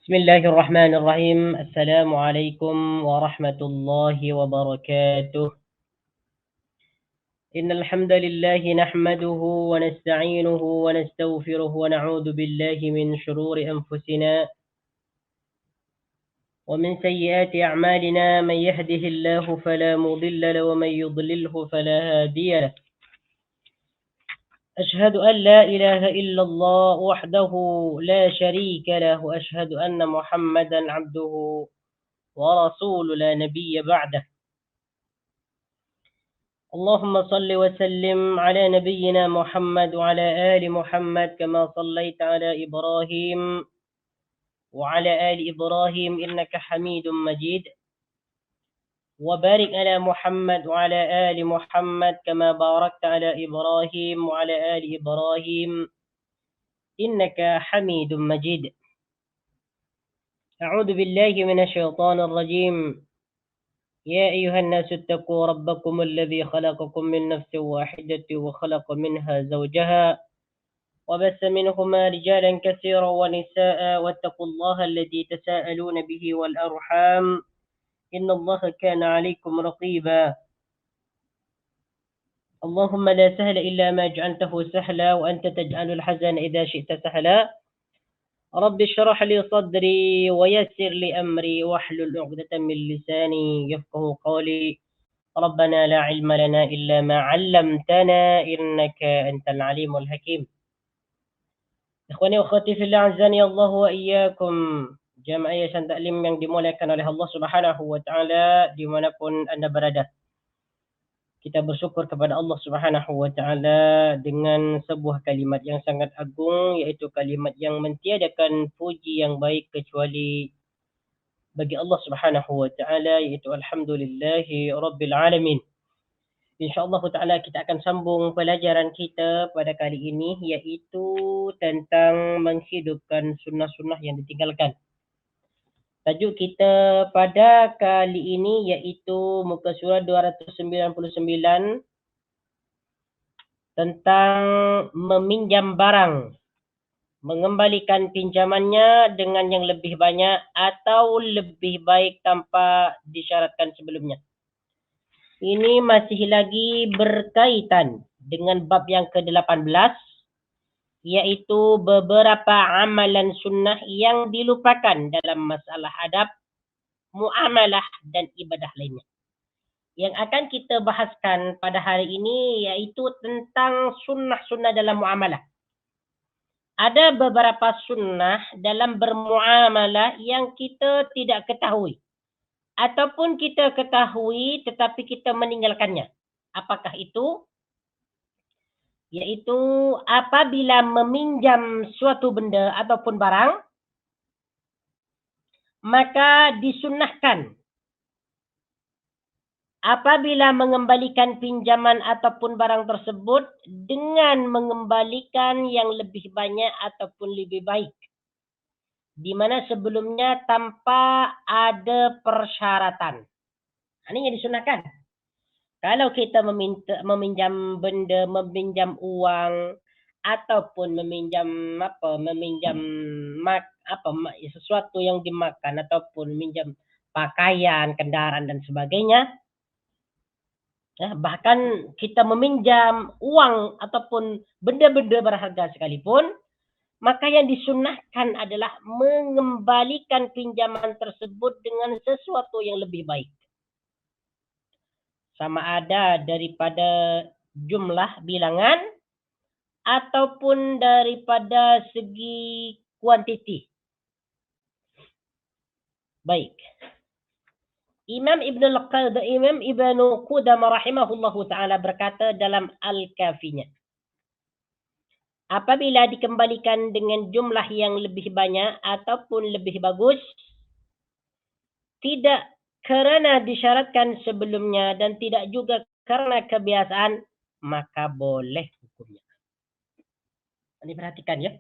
بسم الله الرحمن الرحيم. السلام عليكم ورحمة الله وبركاته. إن الحمد لله نحمده ونستعينه ونستغفره ونعوذ بالله من شرور أنفسنا ومن سيئات أعمالنا. من يهده الله فلا مضل له ومن يضلله فلا هادي له. أشهد أن لا إله إلا الله وحده لا شريك له، وأشهد أن محمدا عبده ورسول لا نبي بعده. اللهم صل وسلم على نبينا محمد وعلى آل محمد كما صليت على إبراهيم وعلى آل إبراهيم إنك حميد مجيد، وبارك على محمد وعلى آل محمد كما باركت على إبراهيم وعلى آل إبراهيم إنك حميد مجيد. أعوذ بالله من الشيطان الرجيم. يا أيها الناس اتقوا ربكم الذي خلقكم من نفس واحدة وخلق منها زوجها وبث منهما رجالا كثيرا ونساء، واتقوا الله الذي تساءلون به والأرحام إن الله كان عليكم رقيبا. اللهم لا سهل إلا ما جعلته سهلا وأنت تجعل الحزن إذا شئت سهلا. رب اشرح لي صدري ويسر لي أمري واحلل عقدة من لساني يفقه قولي. ربنا لا علم لنا إلا ما علمتنا إنك أنت العليم الحكيم. Ikhwani wa akhwati fillah, azani Allah wa iyyakum. Jamaah yayasan taklim yang dimuliakan oleh Allah Subhanahu wa taala dimanapun Anda berada. Kita bersyukur kepada Allah Subhanahu wa taala dengan sebuah kalimat yang sangat agung, yaitu kalimat yang mentiadakan puji yang baik kecuali bagi Allah Subhanahu wa taala, yaitu alhamdulillahi rabbil alamin. InsyaAllah ta'ala kita akan sambung pelajaran kita pada kali ini, iaitu tentang menghidupkan sunnah-sunnah yang ditinggalkan. Tajuk kita pada kali ini iaitu muka surat 299 tentang meminjam barang, mengembalikan pinjamannya dengan yang lebih banyak atau lebih baik tanpa disyaratkan sebelumnya. Ini masih lagi berkaitan dengan bab yang ke-18, yaitu beberapa amalan sunnah yang dilupakan dalam masalah adab, muamalah dan ibadah lainnya. Yang akan kita bahaskan pada hari ini yaitu tentang sunnah-sunnah dalam muamalah. Ada beberapa sunnah dalam bermuamalah yang kita tidak ketahui, ataupun kita ketahui tetapi kita meninggalkannya. Apakah itu? Yaitu apabila meminjam suatu benda ataupun barang, maka disunnahkan apabila mengembalikan pinjaman ataupun barang tersebut dengan mengembalikan yang lebih banyak ataupun lebih baik, di mana sebelumnya tanpa ada persyaratan. Ini yang disunahkan. Kalau kita meminjam benda, meminjam uang, ataupun meminjam sesuatu yang dimakan, ataupun meminjam pakaian, kendaraan dan sebagainya, bahkan kita meminjam uang ataupun benda-benda berharga sekalipun, maka yang disunahkan adalah mengembalikan pinjaman tersebut dengan sesuatu yang lebih baik. Sama ada daripada jumlah bilangan ataupun daripada segi kuantiti. Baik. Imam Ibn Qudamah rahimahullahu ta'ala berkata dalam Al-Kafinya, apabila dikembalikan dengan jumlah yang lebih banyak ataupun lebih bagus, tidak kerana disyaratkan sebelumnya dan tidak juga karena kebiasaan, maka boleh hukumnya. Ini perhatikan ya.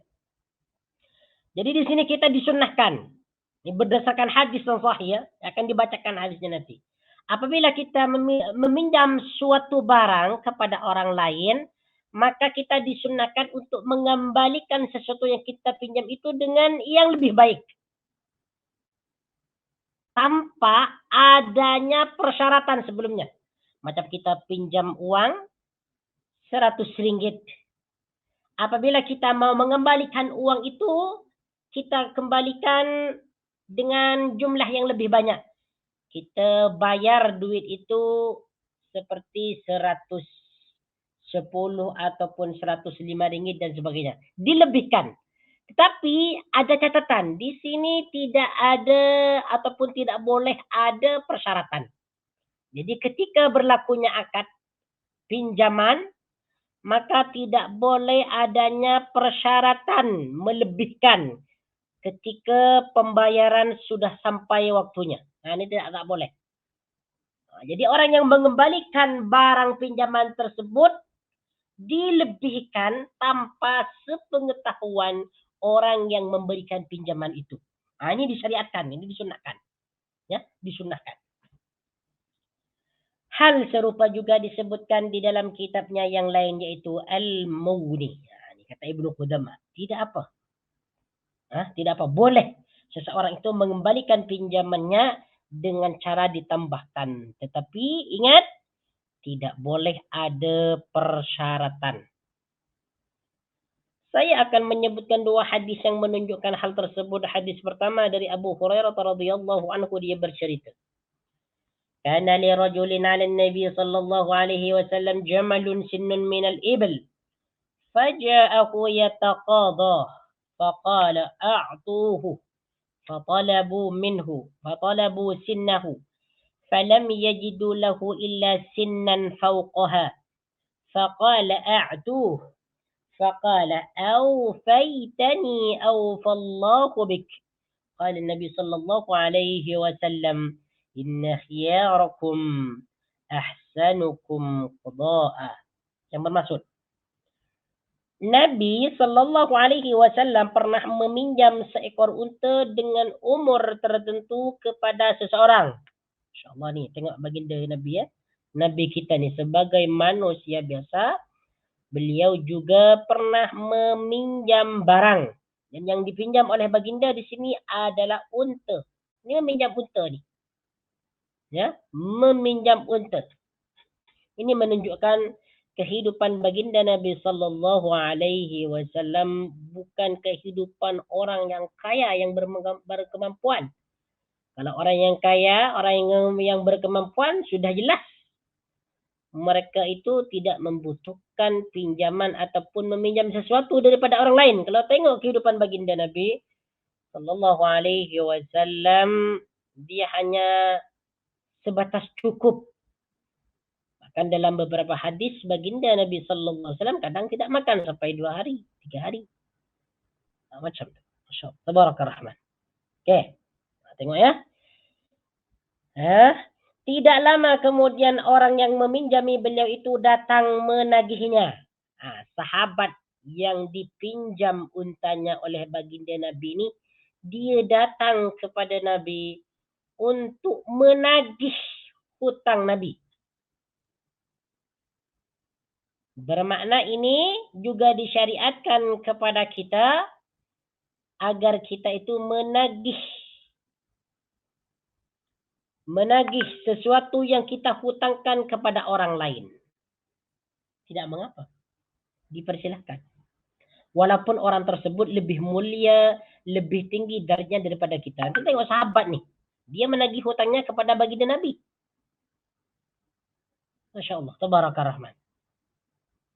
Jadi di sini kita disunnahkan. Ini berdasarkan hadis yang sahih ya. Akan dibacakan hadisnya nanti. Apabila kita meminjam suatu barang kepada orang lain, maka kita disunnahkan untuk mengembalikan sesuatu yang kita pinjam itu dengan yang lebih baik. tanpa adanya persyaratan sebelumnya. Macam kita pinjam uang 100 ringgit. Apabila kita mau mengembalikan uang itu, kita kembalikan dengan jumlah yang lebih banyak. Kita bayar duit itu seperti 110 ataupun 105 ringgit dan sebagainya. Dilebihkan. Tetapi ada catatan, di sini tidak ada ataupun tidak boleh ada persyaratan. Jadi ketika berlakunya akad pinjaman, maka tidak boleh adanya persyaratan melebihkan ketika pembayaran sudah sampai waktunya. Nah, ini tidak boleh. Jadi orang yang mengembalikan barang pinjaman tersebut dilebihkan tanpa sepengetahuan orang yang memberikan pinjaman itu. Nah, ini disyariatkan, ini disunahkan. Ya, disunahkan. Hal serupa juga disebutkan di dalam kitabnya yang lain yaitu Al-Mughni. Nah, ini kata Ibnu Qudamah. Tidak apa. Tidak apa. Boleh seseorang itu mengembalikan pinjamannya dengan cara ditambahkan. Tetapi ingat, tidak boleh ada persyaratan. Saya akan menyebutkan dua hadis yang menunjukkan hal tersebut. Hadis pertama dari Abu Hurairah radhiyallahu anhu, dia bercerita. Kana li rajulin 'ala an-nabi sallallahu alaihi wasallam jamalun sinnun min al-ibil. Faja'ahu yataqadha. Faqala a'tuhu. فطلبوا سنه فلم يجدوا له إلا سنا فوقها فقال أعتوه فقال أوفيتني أوفى الله بك. قال النبي صلى الله عليه وسلم إن خياركم أحسنكم قضاء. Yang bermaksud, Nabi Sallallahu Alaihi Wasallam pernah meminjam seekor unta dengan umur tertentu kepada seseorang. InsyaAllah nih, tengok baginda Nabi ya. Nabi kita ni sebagai manusia biasa, beliau juga pernah meminjam barang. Dan yang dipinjam oleh baginda di sini adalah unta. Ini meminjam unta ni. Ya, meminjam unta. Ini menunjukkan kehidupan baginda Nabi Sallallahu Alaihi Wasallam bukan kehidupan orang yang kaya yang berkemampuan. Kalau orang yang kaya, orang yang berkemampuan, sudah jelas mereka itu tidak membutuhkan pinjaman ataupun meminjam sesuatu daripada orang lain. Kalau tengok kehidupan baginda Nabi Sallallahu Alaihi Wasallam, dia hanya sebatas cukup. Bahkan dalam beberapa hadis baginda Nabi Sallallahu Alaihi Wasallam kadang tidak makan sampai 2 hari, 3 hari. Macam tu. Masya Allah. Tabarakallah. Okey. Tengok ya. Tidak lama kemudian orang yang meminjami beliau itu datang menagihnya. Sahabat yang dipinjam untanya oleh baginda Nabi ini, dia datang kepada Nabi untuk menagih hutang Nabi. Bermakna ini juga disyariatkan kepada kita agar kita itu menagih sesuatu yang kita hutangkan kepada orang lain. Tidak mengapa. Dipersilahkan. Walaupun orang tersebut lebih mulia, lebih tinggi darjatnya daripada kita. Kita tengok sahabat nih. Dia menagih hutangnya kepada baginda Nabi. Masya Allah. Tabarakallah.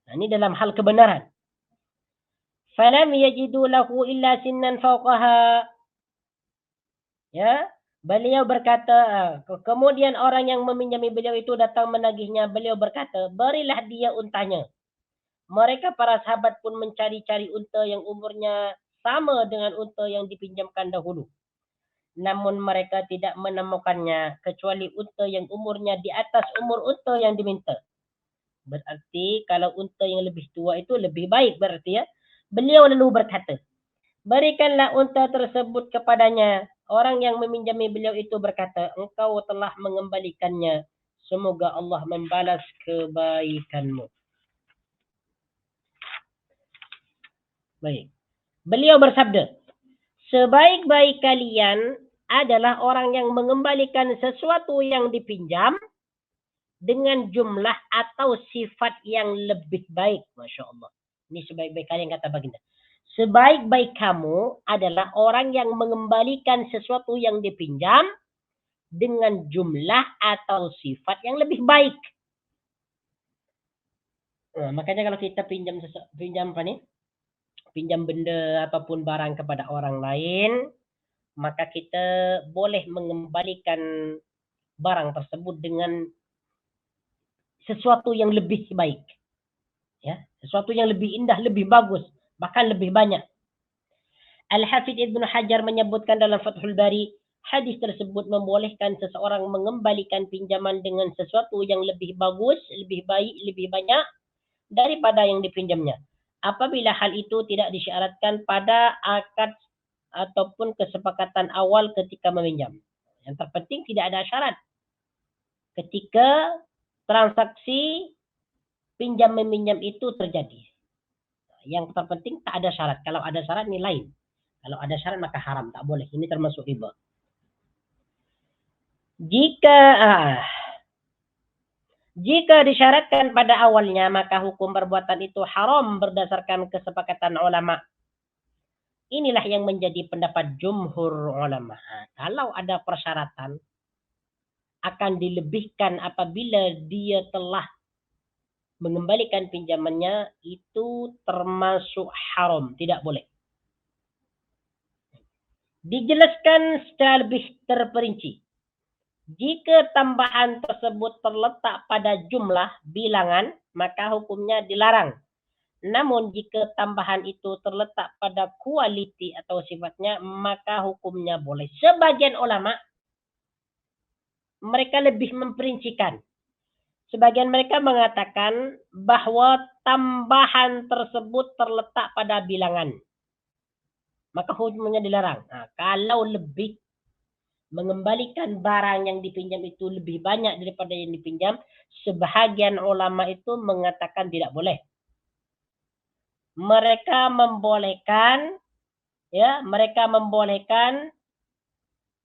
Nah, ini dalam hal kebenaran. Falam yajidu lahu illa sinnan fawqaha. Ya, beliau berkata, kemudian orang yang meminjami beliau itu datang menagihnya. Beliau berkata, berilah dia untanya. Mereka para sahabat pun mencari-cari unta yang umurnya sama dengan unta yang dipinjamkan dahulu. Namun mereka tidak menemukannya kecuali unta yang umurnya di atas umur unta yang diminta. Berarti kalau unta yang lebih tua itu lebih baik berarti ya. Beliau lalu berkata, berikanlah unta tersebut kepadanya. Orang yang meminjami beliau itu berkata, engkau telah mengembalikannya. Semoga Allah membalas kebaikanmu. Baik. Beliau bersabda, sebaik-baik kalian adalah orang yang mengembalikan sesuatu yang dipinjam dengan jumlah atau sifat yang lebih baik. Masya Allah. Ini sebaik-baik kalian kata baginda. Sebaik-baik kamu adalah orang yang mengembalikan sesuatu yang dipinjam dengan jumlah atau sifat yang lebih baik. Nah, makanya kalau kita pinjam apa nih? Pinjam benda ataupun barang kepada orang lain, maka kita boleh mengembalikan barang tersebut dengan sesuatu yang lebih baik. Ya, sesuatu yang lebih indah, lebih bagus, bahkan lebih banyak. Al-Hafidh Ibnu Hajar menyebutkan dalam Fathul Bari, hadis tersebut membolehkan seseorang mengembalikan pinjaman dengan sesuatu yang lebih bagus, lebih baik, lebih banyak daripada yang dipinjamnya. Apabila hal itu tidak disyaratkan pada akad ataupun kesepakatan awal ketika meminjam. Yang terpenting tidak ada syarat. Ketika transaksi pinjam meminjam itu terjadi. Yang terpenting tak ada syarat. Kalau ada syarat ini lain. Kalau ada syarat maka haram, tak boleh. Ini termasuk riba. Jika disyaratkan pada awalnya, maka hukum perbuatan itu haram berdasarkan kesepakatan ulama. Inilah yang menjadi pendapat jumhur ulama. Kalau ada persyaratan, akan dilebihkan apabila dia telah mengembalikan pinjamannya, itu termasuk haram, tidak boleh. Dijelaskan secara lebih terperinci. Jika tambahan tersebut terletak pada jumlah bilangan, maka hukumnya dilarang. Namun jika tambahan itu terletak pada kualiti atau sifatnya, maka hukumnya boleh. Sebagian ulama, mereka lebih memperincikan. Sebagian mereka mengatakan bahwa tambahan tersebut terletak pada bilangan, maka hukumnya dilarang. Nah, kalau lebih mengembalikan barang yang dipinjam itu lebih banyak daripada yang dipinjam, sebahagian ulama itu mengatakan tidak boleh. Mereka membolehkan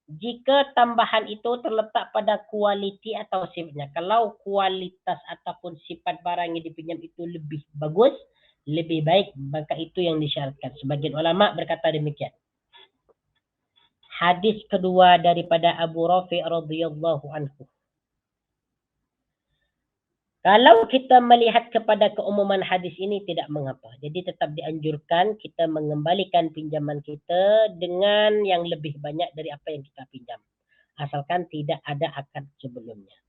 jika tambahan itu terletak pada kualiti atau sifatnya. Kalau kualitas ataupun sifat barang yang dipinjam itu lebih bagus, lebih baik, maka itu yang disyaratkan. Sebagian ulama berkata demikian. Hadis kedua daripada Abu Rafi' radhiyallahu anhu. Kalau kita melihat kepada keumuman hadis ini tidak mengapa. Jadi tetap dianjurkan kita mengembalikan pinjaman kita dengan yang lebih banyak dari apa yang kita pinjam. Asalkan tidak ada akad sebelumnya.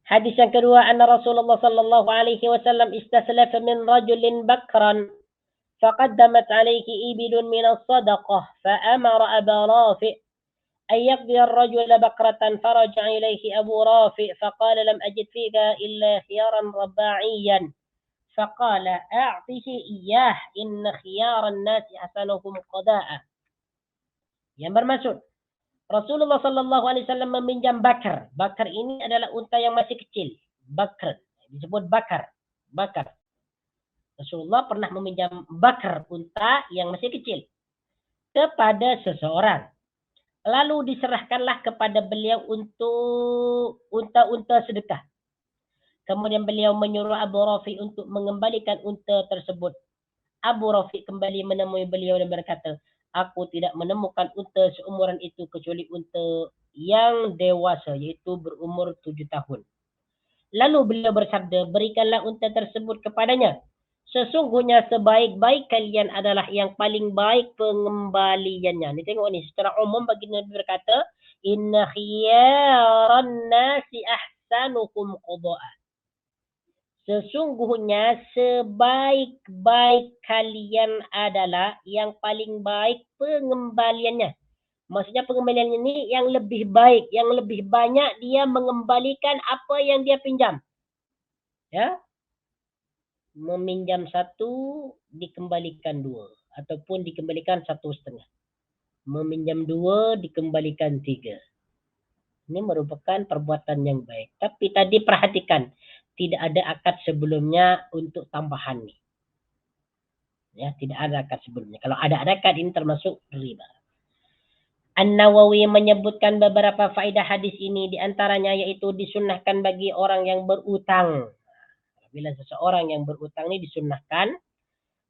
Hadis yang kedua, anna Rasulullah sallallahu alaihi wasallam istaslafa min rajulin bakran فقدمت عليه إبل من الصدقة فأمر أبا رافع أن يقضي الرجل بقرة فرجع إليه أبو رافع فقال لم أجد فيها إلا خيارا رباعيا فقال أعطه إياه إن خيار الناس أحسنهم قضاء. Yang bermaksud, Rasulullah sallallahu alaihi wasallam meminjam bakar. Bakar ini adalah unta yang masih kecil. Bakar disebut bakar. Rasulullah pernah meminjam bakar, unta yang masih kecil, kepada seseorang. Lalu diserahkanlah kepada beliau untuk unta-unta sedekah. Kemudian beliau menyuruh Abu Rafi untuk mengembalikan unta tersebut. Abu Rafi kembali menemui beliau dan berkata, aku tidak menemukan unta seumuran itu kecuali unta yang dewasa, yaitu berumur 7 tahun. Lalu beliau bersabda, berikanlah unta tersebut kepadanya. Sesungguhnya sebaik-baik kalian adalah yang paling baik pengembaliannya. Ni tengok ni, secara umum baginda Nabi berkata, inna khiyaran nasi ahsanukum qada'a. Sesungguhnya sebaik-baik kalian adalah yang paling baik pengembaliannya. Maksudnya pengembaliannya ini yang lebih baik, yang lebih banyak dia mengembalikan apa yang dia pinjam. Ya, meminjam 1 dikembalikan 2 ataupun dikembalikan 1,5. Meminjam 2 dikembalikan 3. Ini merupakan perbuatan yang baik. Tapi tadi perhatikan, tidak ada akad sebelumnya untuk tambahan nih. Ya, tidak ada akad sebelumnya. Kalau ada akad ini termasuk riba. An-Nawawi menyebutkan beberapa faedah hadis ini, di antaranya yaitu disunnahkan bagi orang yang berutang. Bila seseorang yang berutang ini disunnahkan,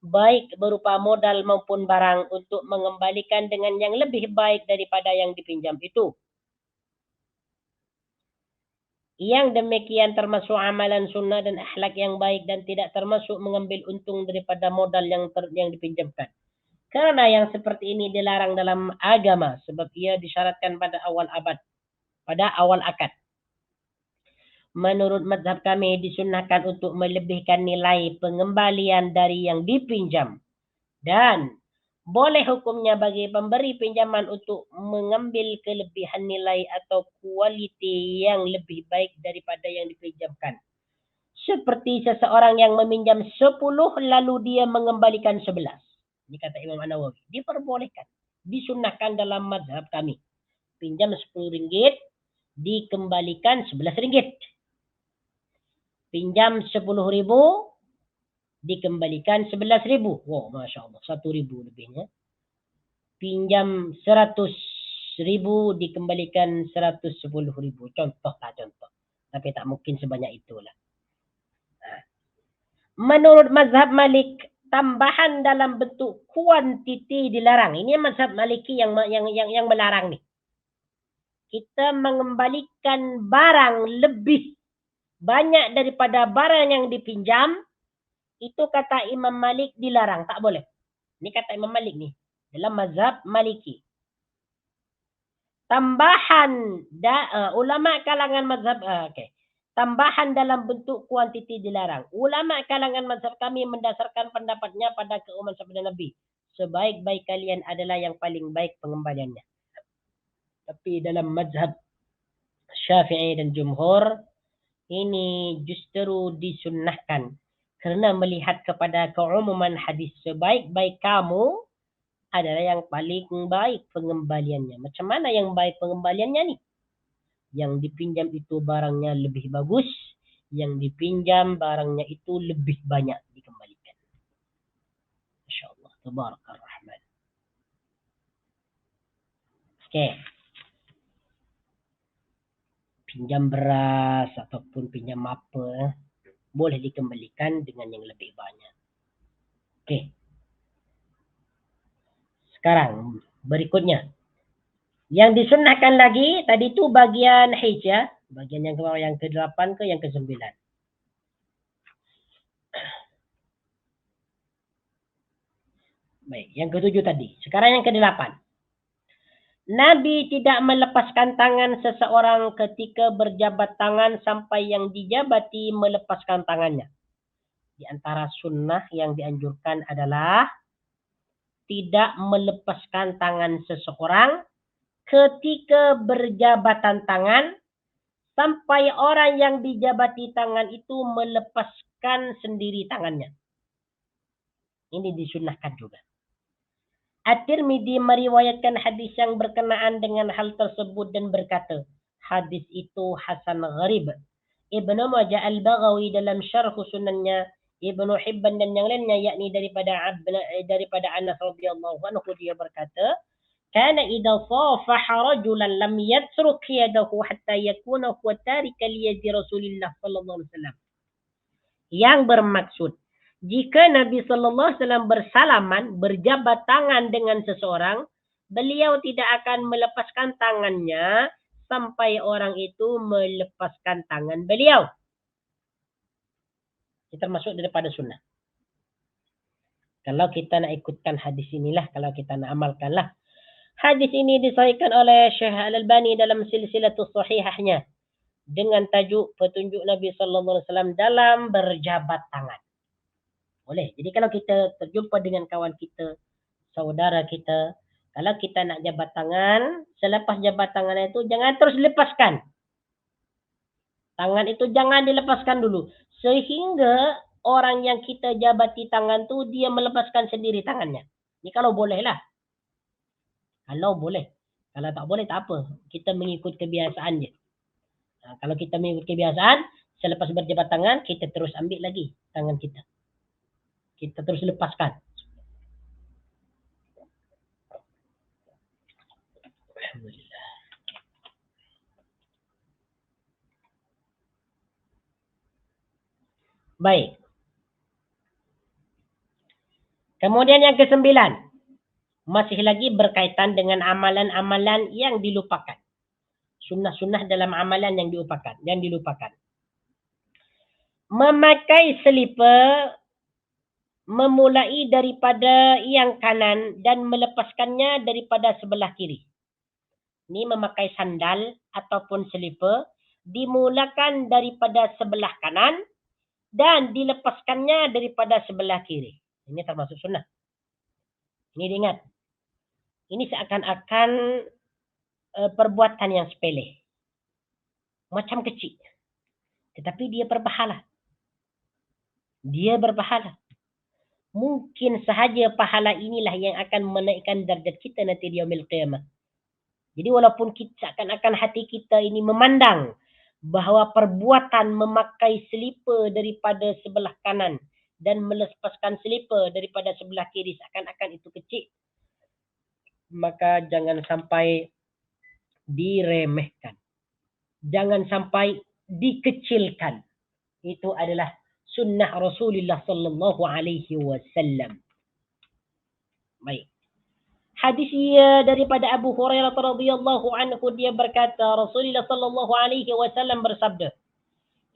baik berupa modal maupun barang, untuk mengembalikan dengan yang lebih baik daripada yang dipinjam itu. Yang demikian termasuk amalan sunnah dan akhlak yang baik, dan tidak termasuk mengambil untung daripada modal yang dipinjamkan. Karena yang seperti ini dilarang dalam agama, sebab ia disyaratkan pada awal akad. Menurut mazhab kami, disunnahkan untuk melebihkan nilai pengembalian dari yang dipinjam. Dan boleh hukumnya bagi pemberi pinjaman untuk mengambil kelebihan nilai atau kualiti yang lebih baik daripada yang dipinjamkan. Seperti seseorang yang meminjam 10 lalu dia mengembalikan 11. Ini kata Imam An-Nawawi. Diperbolehkan. Disunnahkan dalam mazhab kami. Pinjam 10 ringgit, dikembalikan 11 ringgit. Pinjam 10 ribu, dikembalikan 11 ribu. Wow, Masya Allah. 1 ribu lebihnya. Pinjam 100 ribu, dikembalikan 110 ribu. Contoh. Tapi tak mungkin sebanyak itulah. Menurut mazhab Malik, tambahan dalam bentuk kuantiti dilarang. Ini mazhab Maliki yang melarang nih. Kita mengembalikan barang lebih banyak daripada barang yang dipinjam, itu kata Imam Malik dilarang, tak boleh. Ini kata Imam Malik nih, dalam mazhab Maliki. Tambahan ulama kalangan mazhab tambahan dalam bentuk kuantiti dilarang. Ulama kalangan mazhab kami mendasarkan pendapatnya pada keumuman sabda Nabi. Sebaik-baik kalian adalah yang paling baik pengembaliannya. Tapi dalam mazhab Syafi'i dan Jumhur, ini justru disunnahkan. Kerana melihat kepada keumuman hadis, sebaik-baik kamu adalah yang paling baik pengembaliannya. Macam mana yang baik pengembaliannya nih? Yang dipinjam itu barangnya lebih bagus, yang dipinjam barangnya itu lebih banyak dikembalikan. Masya Allah, Tabarakallah Rahman. Oke. Pinjam beras ataupun pinjam apa, boleh dikembalikan dengan yang lebih banyak. Oke. Sekarang berikutnya. Yang disunnahkan lagi, tadi itu bagian hijj ya. Bagian yang ke-8 ke yang ke-9. Baik, yang ke-7 tadi. Sekarang yang ke-8. Nabi tidak melepaskan tangan seseorang ketika berjabat tangan sampai yang dijabati melepaskan tangannya. Di antara sunnah yang dianjurkan adalah tidak melepaskan tangan seseorang ketika berjabatan tangan sampai orang yang dijabati tangan itu melepaskan sendiri tangannya. Ini disunnahkan juga. At-Tirmidzi meriwayatkan hadis yang berkenaan dengan hal tersebut dan berkata, hadis itu hasan gharib. Ibnu Majah Al-Baghawi dalam syarh sunannya, Ibnu Hibban dan yang lainnya, yakni daripada Anas radhiyallahu anhu, dia berkata, kana idza safaha rajulan lam yatruk yadahu hatta yakuna huwa tarika li yadi Rasulillah sallallahu alaihi wasallam. Yang bermaksud, jika Nabi sallallahu alaihi wasallam bersalaman, berjabat tangan dengan seseorang, beliau tidak akan melepaskan tangannya sampai orang itu melepaskan tangan beliau. Ini termasuk daripada sunnah. Kalau kita nak ikutkan hadis inilah, kalau kita nak amalkanlah. Hadis ini disahihkan oleh Syekh Al-Albani dalam silsilatus sahihahnya dengan tajuk petunjuk Nabi sallallahu alaihi wasallam dalam berjabat tangan. Boleh. Jadi kalau kita terjumpa dengan kawan kita, saudara kita, kalau kita nak jabat tangan, selepas jabat tangan itu jangan terus lepaskan. Tangan itu jangan dilepaskan dulu sehingga orang yang kita jabati tangan tu dia melepaskan sendiri tangannya. Ini kalau boleh lah. Kalau boleh. Kalau tak boleh tak apa. Kita mengikut kebiasaan je. Kalau kita mengikut kebiasaan, selepas berjabat tangan, kita terus ambil lagi tangan kita. Kita terus lepaskan. Alhamdulillah. Baik. Kemudian yang ke-9. Masih lagi berkaitan dengan amalan-amalan yang dilupakan. Sunnah-sunnah dalam amalan yang dilupakan. Memakai selipar memulai daripada yang kanan dan melepaskannya daripada sebelah kiri. Ini memakai sandal ataupun selipar dimulakan daripada sebelah kanan dan dilepaskannya daripada sebelah kiri. Ini termasuk sunnah. Ini diingat. Ini seakan-akan perbuatan yang sepele. Macam kecil. Tetapi dia berpahala. Mungkin sahaja pahala inilah yang akan menaikkan darjat kita nanti di yaumil qiyamah. Jadi walaupun kita seakan-akan hati kita ini memandang bahawa perbuatan memakai selipar daripada sebelah kanan dan melepaskan selipar daripada sebelah kiri seakan-akan itu kecil, maka jangan sampai diremehkan. Jangan sampai dikecilkan. Itu adalah sunnah Rasulullah sallallahu alaihi wasallam. Baik. Hadis daripada Abu Hurairah radhiyallahu anhu, dia berkata Rasulullah sallallahu alaihi wasallam bersabda,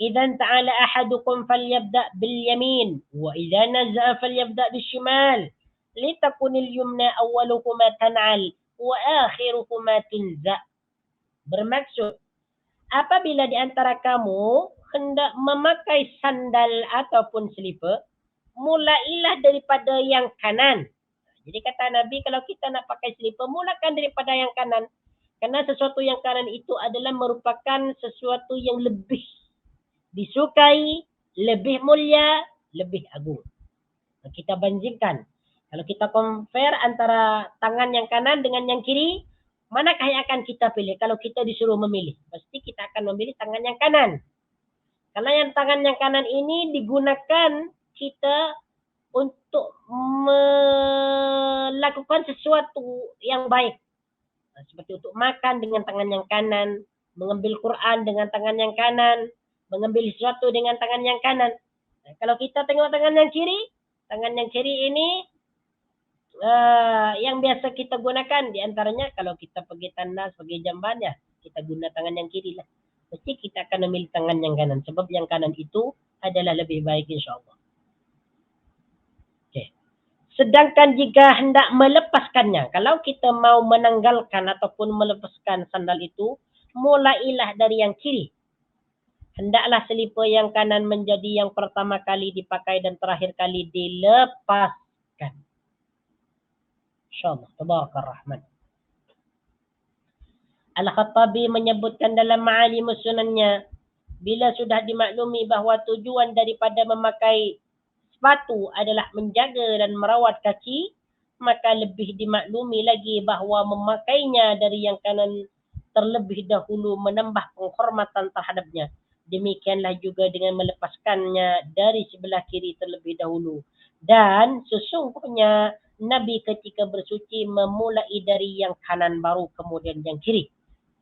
"Idzan ta'ala ahadukum falyabda' bil yamin wa idza naza'a falyabda' bis shimal litakunil yumna awwaluhuma tan'al wa akhiruhuma tunza." Bermaksud, apabila di antara kamu hendak memakai sandal ataupun selipar, mulailah daripada yang kanan. Jadi kata Nabi, kalau kita nak pakai selipar, mulakan daripada yang kanan. Karena sesuatu yang kanan itu adalah merupakan sesuatu yang lebih disukai, lebih mulia, lebih agung. Kita bandingkan. Kalau kita compare antara tangan yang kanan dengan yang kiri, manakah yang akan kita pilih? Kalau kita disuruh memilih, pasti kita akan memilih tangan yang kanan. Karena yang tangan yang kanan ini digunakan kita untuk melakukan sesuatu yang baik. Seperti untuk makan dengan tangan yang kanan, mengambil Quran dengan tangan yang kanan, mengambil sesuatu dengan tangan yang kanan. Kalau kita tengok tangan yang kiri ini yang biasa kita gunakan, di antaranya kalau kita pergi tandas, pergi jamban, ya kita guna tangan yang kiri lah. Mesti kita akan memilih tangan yang kanan, sebab yang kanan itu adalah lebih baik insyaAllah. Sedangkan jika hendak melepaskannya, kalau kita mau menanggalkan ataupun melepaskan sandal itu, mulailah dari yang kiri. Hendaklah selipar yang kanan menjadi yang pertama kali dipakai dan terakhir kali dilepaskan. InsyaAllah. Tabarakallah Rahman. Al-Khattabi menyebutkan dalam Ma'alimus Sunannya, bila sudah dimaklumi bahawa tujuan daripada memakai sepatu adalah menjaga dan merawat kaki, maka lebih dimaklumi lagi bahawa memakainya dari yang kanan terlebih dahulu menambah penghormatan terhadapnya. Demikianlah juga dengan melepaskannya dari sebelah kiri terlebih dahulu. Dan sesungguhnya Nabi ketika bersuci memulai dari yang kanan baru kemudian yang kiri.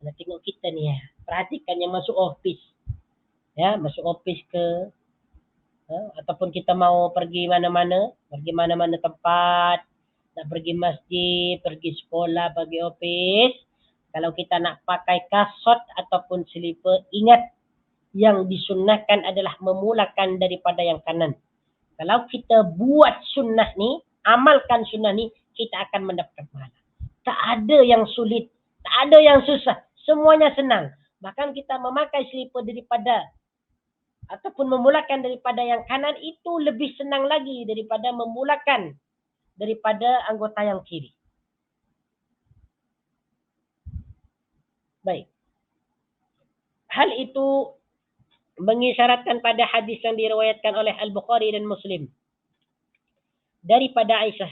Kita tengok kita ni, perhatikan yang masuk office. Ya, masuk office ke ataupun kita mau pergi mana-mana tempat, nak pergi masjid, pergi sekolah, pergi office, kalau kita nak pakai kasut ataupun selipar, ingat yang disunnahkan adalah memulakan daripada yang kanan. Kalau kita buat sunnah ni, amalkan sunnah ni, kita akan mendapatkan pahala. Tak ada yang sulit, tak ada yang susah, semuanya senang. Bahkan kita memakai selipar daripada ataupun memulakan daripada yang kanan itu lebih senang lagi daripada memulakan daripada anggota yang kiri. Baik. Hal itu mengisyaratkan pada hadis yang diriwayatkan oleh Al-Bukhari dan Muslim daripada Aisyah.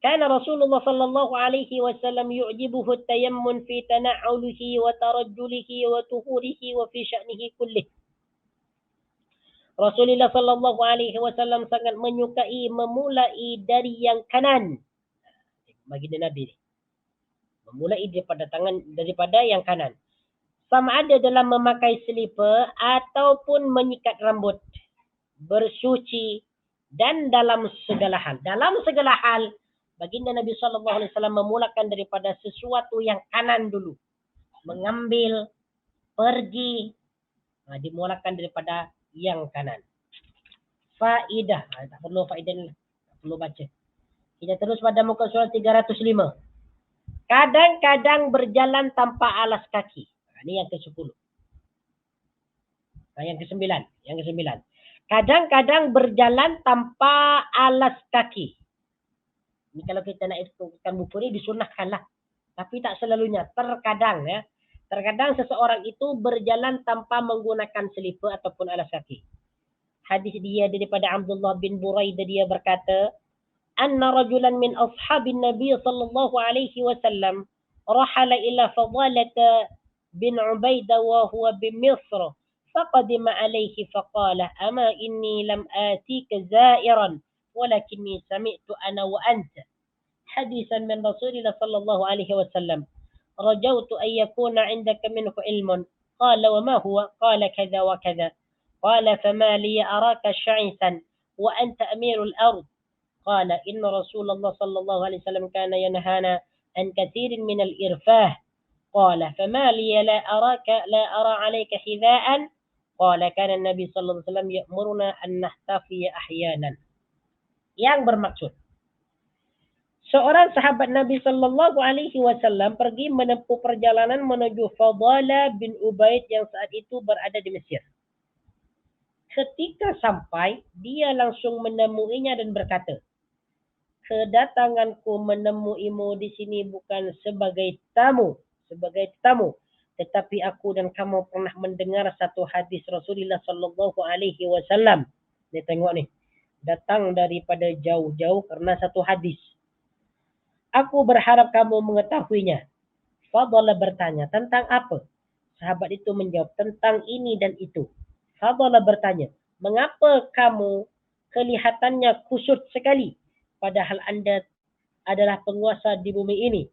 Kana Rasulullah sallallahu alaihi wasallam yu'jibuhu at-tayammun fi tana'uluhi wa tarajjulihi wa tuhurihi wa fi sya'nihi kullih. Rasulullah sallallahu alaihi wasallam sangat menyukai memulai dari yang kanan. Baginda Nabi ni. Memulai daripada yang kanan. Sama ada dalam memakai selipar ataupun menyikat rambut, bersuci, dan dalam segala hal. Dalam segala hal, baginda Nabi SAW memulakan daripada sesuatu yang kanan dulu. Mengambil, pergi, dimulakan daripada yang kanan. Faedah. Tak perlu faedah ni. Tak perlu baca. Kita terus pada muka surat 305. Kadang-kadang berjalan tanpa alas kaki. Ini yang ke-10. Yang ke-9. Kadang-kadang berjalan tanpa alas kaki. Ini kalau kita nak ikutkan buku ni disunahkanlah. Tapi tak selalunya. Terkadang ya. Terkadang seseorang itu berjalan tanpa menggunakan selipar ataupun alas kaki. Hadis dia daripada Abdullah bin Buraidah, dia berkata, anna rajulan min ashabin Nabi sallallahu alaihi wasallam rahala ila Fadalata bin Ubaidah wa huwa bi Misr. فقدم عليه فقال أما إني لم آتيك زائرا ولكني سمعت أنا وأنت حديثا من رسول الله صلى الله عليه وسلم رجوت أن يكون عندك منه علم قال وما هو قال كذا وكذا قال فما لي أراك شعثا وأنت أمير الأرض قال إن رسول الله صلى الله عليه وسلم كان ينهانا عن كثير من الإرفاه قال فما لي لا أرى عليك حذاء قال كان النبي صلى الله عليه وسلم يأمرنا أن نحتفي أحيانا. Yang bermaksud, seorang sahabat Nabi sallallahu alaihi wasallam pergi menempuh perjalanan menuju Fadalah bin Ubaid yang saat itu berada di Mesir. Ketika sampai, dia langsung menemuinya dan berkata, kedatanganku menemuimu di sini bukan sebagai tamu, tetapi aku dan kamu pernah mendengar satu hadis Rasulullah sallallahu alaihi wasallam. Ni tengok ni. Datang daripada jauh-jauh karena satu hadis. Aku berharap kamu mengetahuinya. Fadalah bertanya, tentang apa? Sahabat itu menjawab, tentang ini dan itu. Fadalah bertanya, mengapa kamu kelihatannya kusut sekali, padahal Anda adalah penguasa di bumi ini?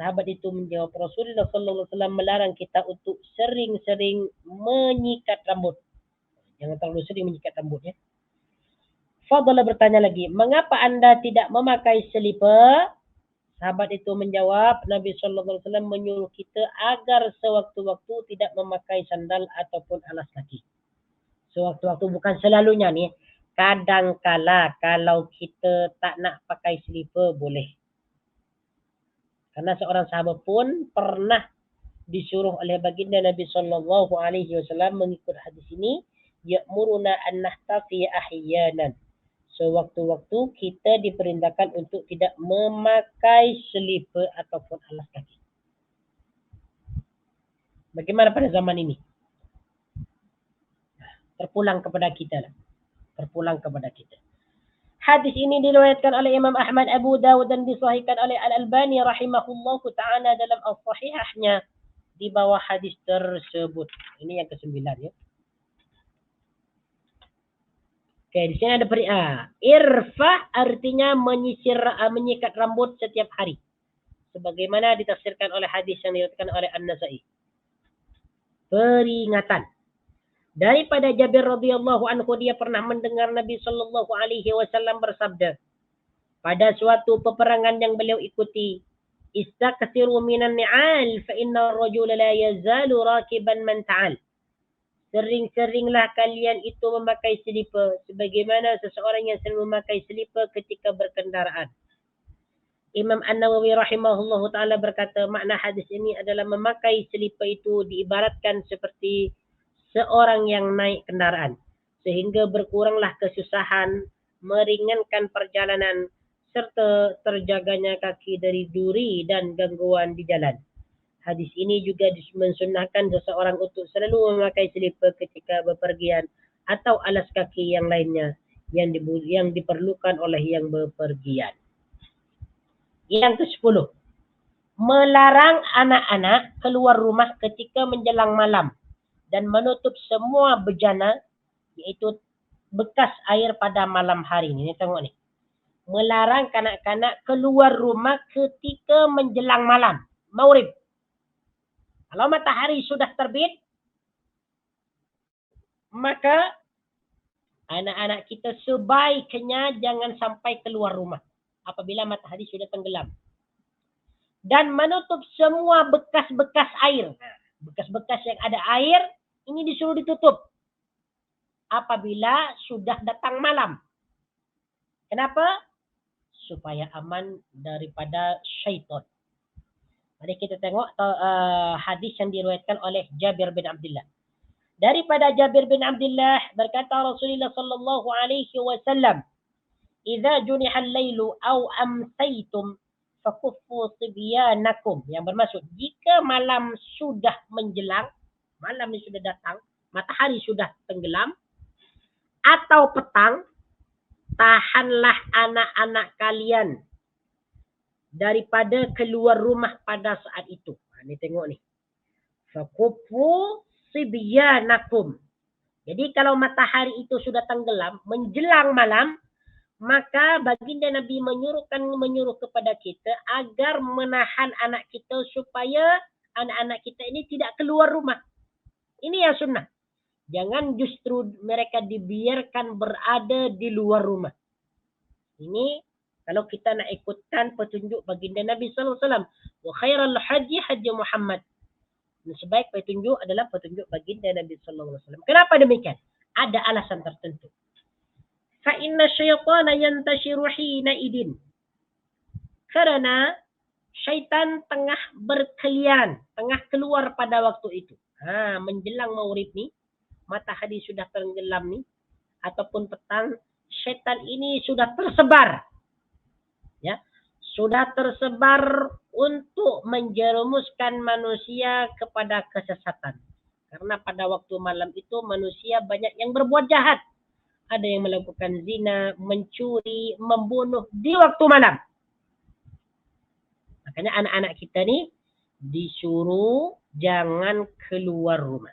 Sahabat itu menjawab, Rasulullah sallallahu alaihi wasallam melarang kita untuk sering-sering menyikat rambut. Jangan terlalu sering menyikat rambut ya. Fadalah bertanya lagi, mengapa Anda tidak memakai selipar? Sahabat itu menjawab, Nabi sallallahu alaihi wasallam menyuruh kita agar sewaktu-waktu tidak memakai sandal ataupun alas kaki. Sewaktu-waktu bukan selalunya ni. Kadang-kala kalau kita tak nak pakai selipar boleh. Karena seorang sahabat pun pernah disuruh oleh baginda Nabi sallallahu alaihi wasallam mengikut hadis ini, ya'muruna an nahtafi ahyanan. Sewaktu-waktu kita diperintahkan untuk tidak memakai selipar ataupun alas kaki. Bagaimana pada zaman ini? Terpulang kepada kita. Hadis ini diriwayatkan oleh Imam Ahmad, Abu Dawud dan disahihkan oleh Al-Albani rahimahullahu ta'ala dalam As-Sahihahnya di bawah hadis tersebut. Ini yang ke-9 ya. Okey, di sini ada irfah artinya menyikat rambut setiap hari. Sebagaimana ditafsirkan oleh hadis yang diriwayatkan oleh An-Nasa'i. Peringatan. Daripada Jabir radhiyallahu anhu, dia pernah mendengar Nabi sallallahu alaihi wasallam bersabda pada suatu peperangan yang beliau ikuti, "Istakthiru minan ni'al fa inna ar-rajula la yazalu rakiban man ta'al." Sering-seringlah kalian itu memakai selipar sebagaimana seseorang yang sering memakai selipar ketika berkendaraan. Imam An-Nawawi rahimahullahu taala berkata, makna hadis ini adalah memakai selipar itu diibaratkan seperti seorang yang naik kendaraan, sehingga berkuranglah kesusahan, meringankan perjalanan, serta terjaganya kaki dari duri dan gangguan di jalan. Hadis ini juga mensunnahkan seseorang untuk selalu memakai selipar ketika bepergian atau alas kaki yang lainnya yang diperlukan oleh yang bepergian. Yang ke-10, melarang anak-anak keluar rumah ketika menjelang malam dan menutup semua bejana, iaitu bekas air pada malam hari. Ini tengok ni. Melarang kanak-kanak keluar rumah ketika menjelang malam. maghrib. Kalau matahari sudah terbit, maka anak-anak kita sebaiknya jangan sampai keluar rumah apabila matahari sudah tenggelam. Dan menutup semua bekas-bekas air. Bekas-bekas yang ada air, ini disuruh ditutup apabila sudah datang malam. Kenapa? Supaya aman daripada syaitan. Mari kita tengok hadis yang diriwayatkan oleh Jabir bin Abdullah. Daripada Jabir bin Abdullah berkata Rasulullah sallallahu alaihi wasallam, "Idza juniha al-lailu aw amsaytum fakuffu sibyanakum." Yang bermaksud jika malam sudah menjelang, malam ini sudah datang, matahari sudah tenggelam atau petang, tahanlah anak-anak kalian daripada keluar rumah pada saat itu. Ini tengok ni. Fakuffu sibyanakum. Jadi kalau matahari itu sudah tenggelam, menjelang malam, maka baginda Nabi menyuruh kepada kita agar menahan anak kita supaya anak-anak kita ini tidak keluar rumah. Ini yang sunnah. Jangan justru mereka dibiarkan berada di luar rumah. Ini kalau kita nak ikutkan petunjuk baginda Nabi sallallahu alaihi wasallam. Wa khairal haji haji Muhammad. Sebaik petunjuk adalah petunjuk baginda Nabi sallallahu alaihi wasallam. Kenapa demikian? Ada alasan tertentu. Fa inna syaitana yantashiru hina idin. Karena syaitan tengah berkeliaran, tengah keluar pada waktu itu. Menjelang maghrib ni, matahari sudah tenggelam ni, ataupun petang, syaitan ini sudah tersebar. Ya, sudah tersebar untuk menjerumuskan manusia kepada kesesatan. Karena pada waktu malam itu manusia banyak yang berbuat jahat. Ada yang melakukan zina, mencuri, membunuh di waktu malam. Makanya anak-anak kita ni disuruh jangan keluar rumah.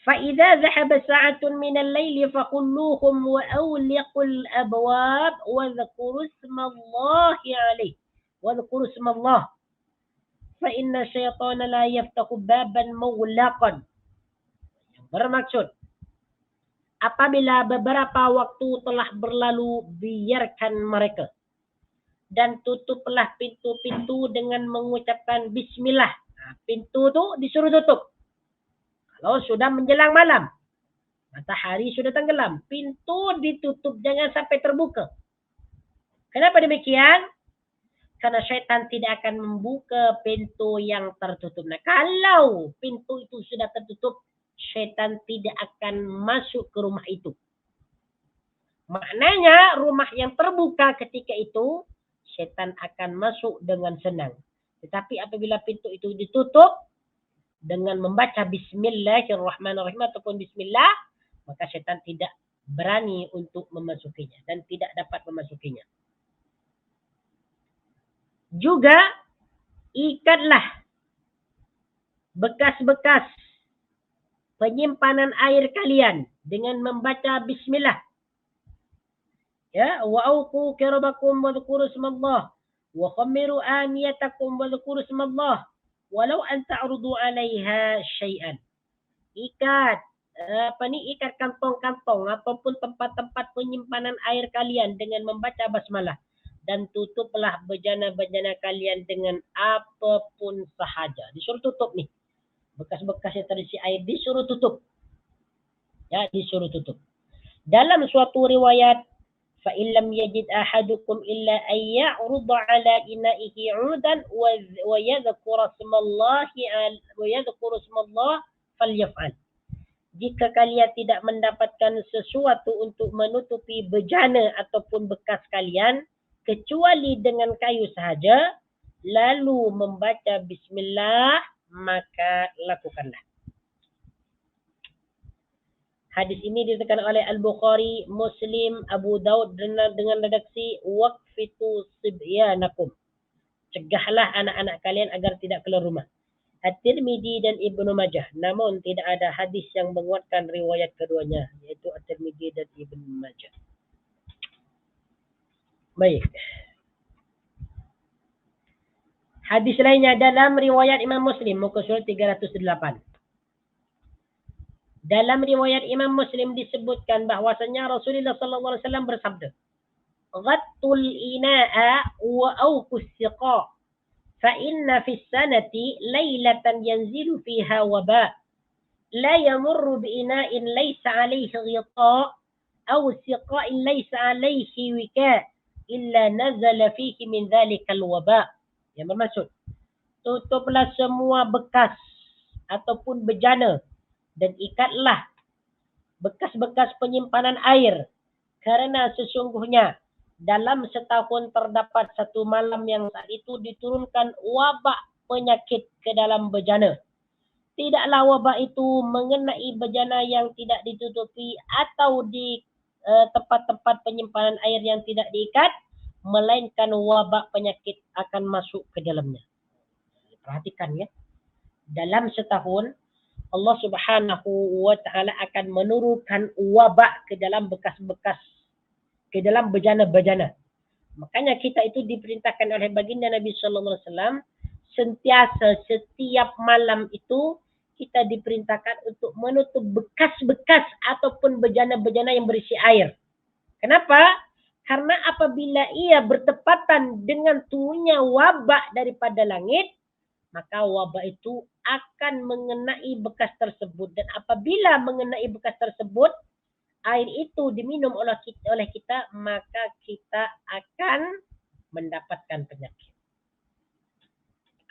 فَإِذَا ذَهَبَ سَاعَةٌ مِنَ اللَّيْلِ فَخُلُّوهُمْ وَأَوْلِقُوا الْأَبْوَابَ وَاذْكُرُوا اسْمَ اللَّهِ عَلَيْهِ وَاذْكُرُوا اسْمَ اللَّهِ فَإِنَّ الشَّيْطَانَ لَا يَفْتَحُ بَابًا مُغْلَقًا. Bermaksud, apabila beberapa waktu telah berlalu, biarkan mereka. Dan tutuplah pintu-pintu dengan mengucapkan bismillah. Pintu tu disuruh tutup. Kalau sudah menjelang malam, matahari sudah tenggelam, pintu ditutup, jangan sampai terbuka. Kenapa demikian? Karena syaitan tidak akan membuka pintu yang tertutup. Nah, kalau pintu itu sudah tertutup, syaitan tidak akan masuk ke rumah itu. Maknanya rumah yang terbuka ketika itu, syaitan akan masuk dengan senang. Tetapi apabila pintu itu ditutup, dengan membaca bismillahirrahmanirrahim ataupun bismillah, maka syaitan tidak berani untuk memasukinya dan tidak dapat memasukinya. Juga ikatlah bekas-bekas penyimpanan air kalian dengan membaca bismillah. Ya, wa auqu kirabakum wa dhkuru ismallah wa khammiru aniyatakum wa dhkuru ismallah walau an ta'rudu 'alaiha syai'an. Ikat ikat kantong-kantong ataupun tempat-tempat penyimpanan air kalian dengan membaca basmalah, dan tutuplah bejana-bejana kalian dengan apapun sahaja. Disuruh tutup nih. Bekas-bekas yang terisi air disuruh tutup. Ya, disuruh tutup. Dalam suatu riwayat, فَإِنْ لَمْ يَجِدْ أَحَدُكُمْ إِلَّا أَنْ يَعْرُضَ عَلَى إِنَائِهِ عُودًا وَيَذْكُرَ اسْمَ اللَّهِ فَلْيَفْعَلْ. Jika kalian tidak mendapatkan sesuatu untuk menutupi bejana ataupun bekas kalian, kecuali dengan kayu sahaja, lalu membaca bismillah, maka lakukanlah. Hadis ini ditekan oleh Al-Bukhari, Muslim, Abu Daud dengan redaksi waqfitu sibyanakum. Cegahlah anak-anak kalian agar tidak keluar rumah. At-Tirmidzi dan Ibnu Majah. Namun tidak ada hadis yang menguatkan riwayat keduanya, yaitu At-Tirmidzi dan Ibnu Majah. Baik. Hadis lainnya dalam riwayat Imam Muslim, muka surat 308. Dalam riwayat Imam Muslim disebutkan bahwasanya Rasulullah sallallahu alaihi wasallam bersabda, "Ghattul ina'a wa awqus siqa, fa inna fis sanati lailatan yanzilu fiha waba, la yamurru bi ina'in laysa 'alayhi ghita' aw siqa'in laysa 'alayhi wika' illa nazala fihi min dhalikal waba." Yang bermaksud, tutuplah semua bekas ataupun bejana dan ikatlah bekas-bekas penyimpanan air, kerana sesungguhnya dalam setahun terdapat satu malam yang saat itu diturunkan wabak penyakit ke dalam bejana. Tidaklah wabak itu mengenai bejana yang tidak ditutupi atau di tempat-tempat penyimpanan air yang tidak diikat, melainkan wabak penyakit akan masuk ke dalamnya. Perhatikan ya, dalam setahun Allah Subhanahu wa taala akan menurunkan wabak ke dalam bekas-bekas, ke dalam bejana-bejana. Makanya kita itu diperintahkan oleh baginda Nabi sallallahu alaihi wasallam sentiasa setiap malam itu kita diperintahkan untuk menutup bekas-bekas ataupun bejana-bejana yang berisi air. Kenapa? Karena apabila ia bertepatan dengan turunnya wabak daripada langit, maka wabak itu akan mengenai bekas tersebut. Dan apabila mengenai bekas tersebut, air itu diminum oleh kita, maka kita akan mendapatkan penyakit.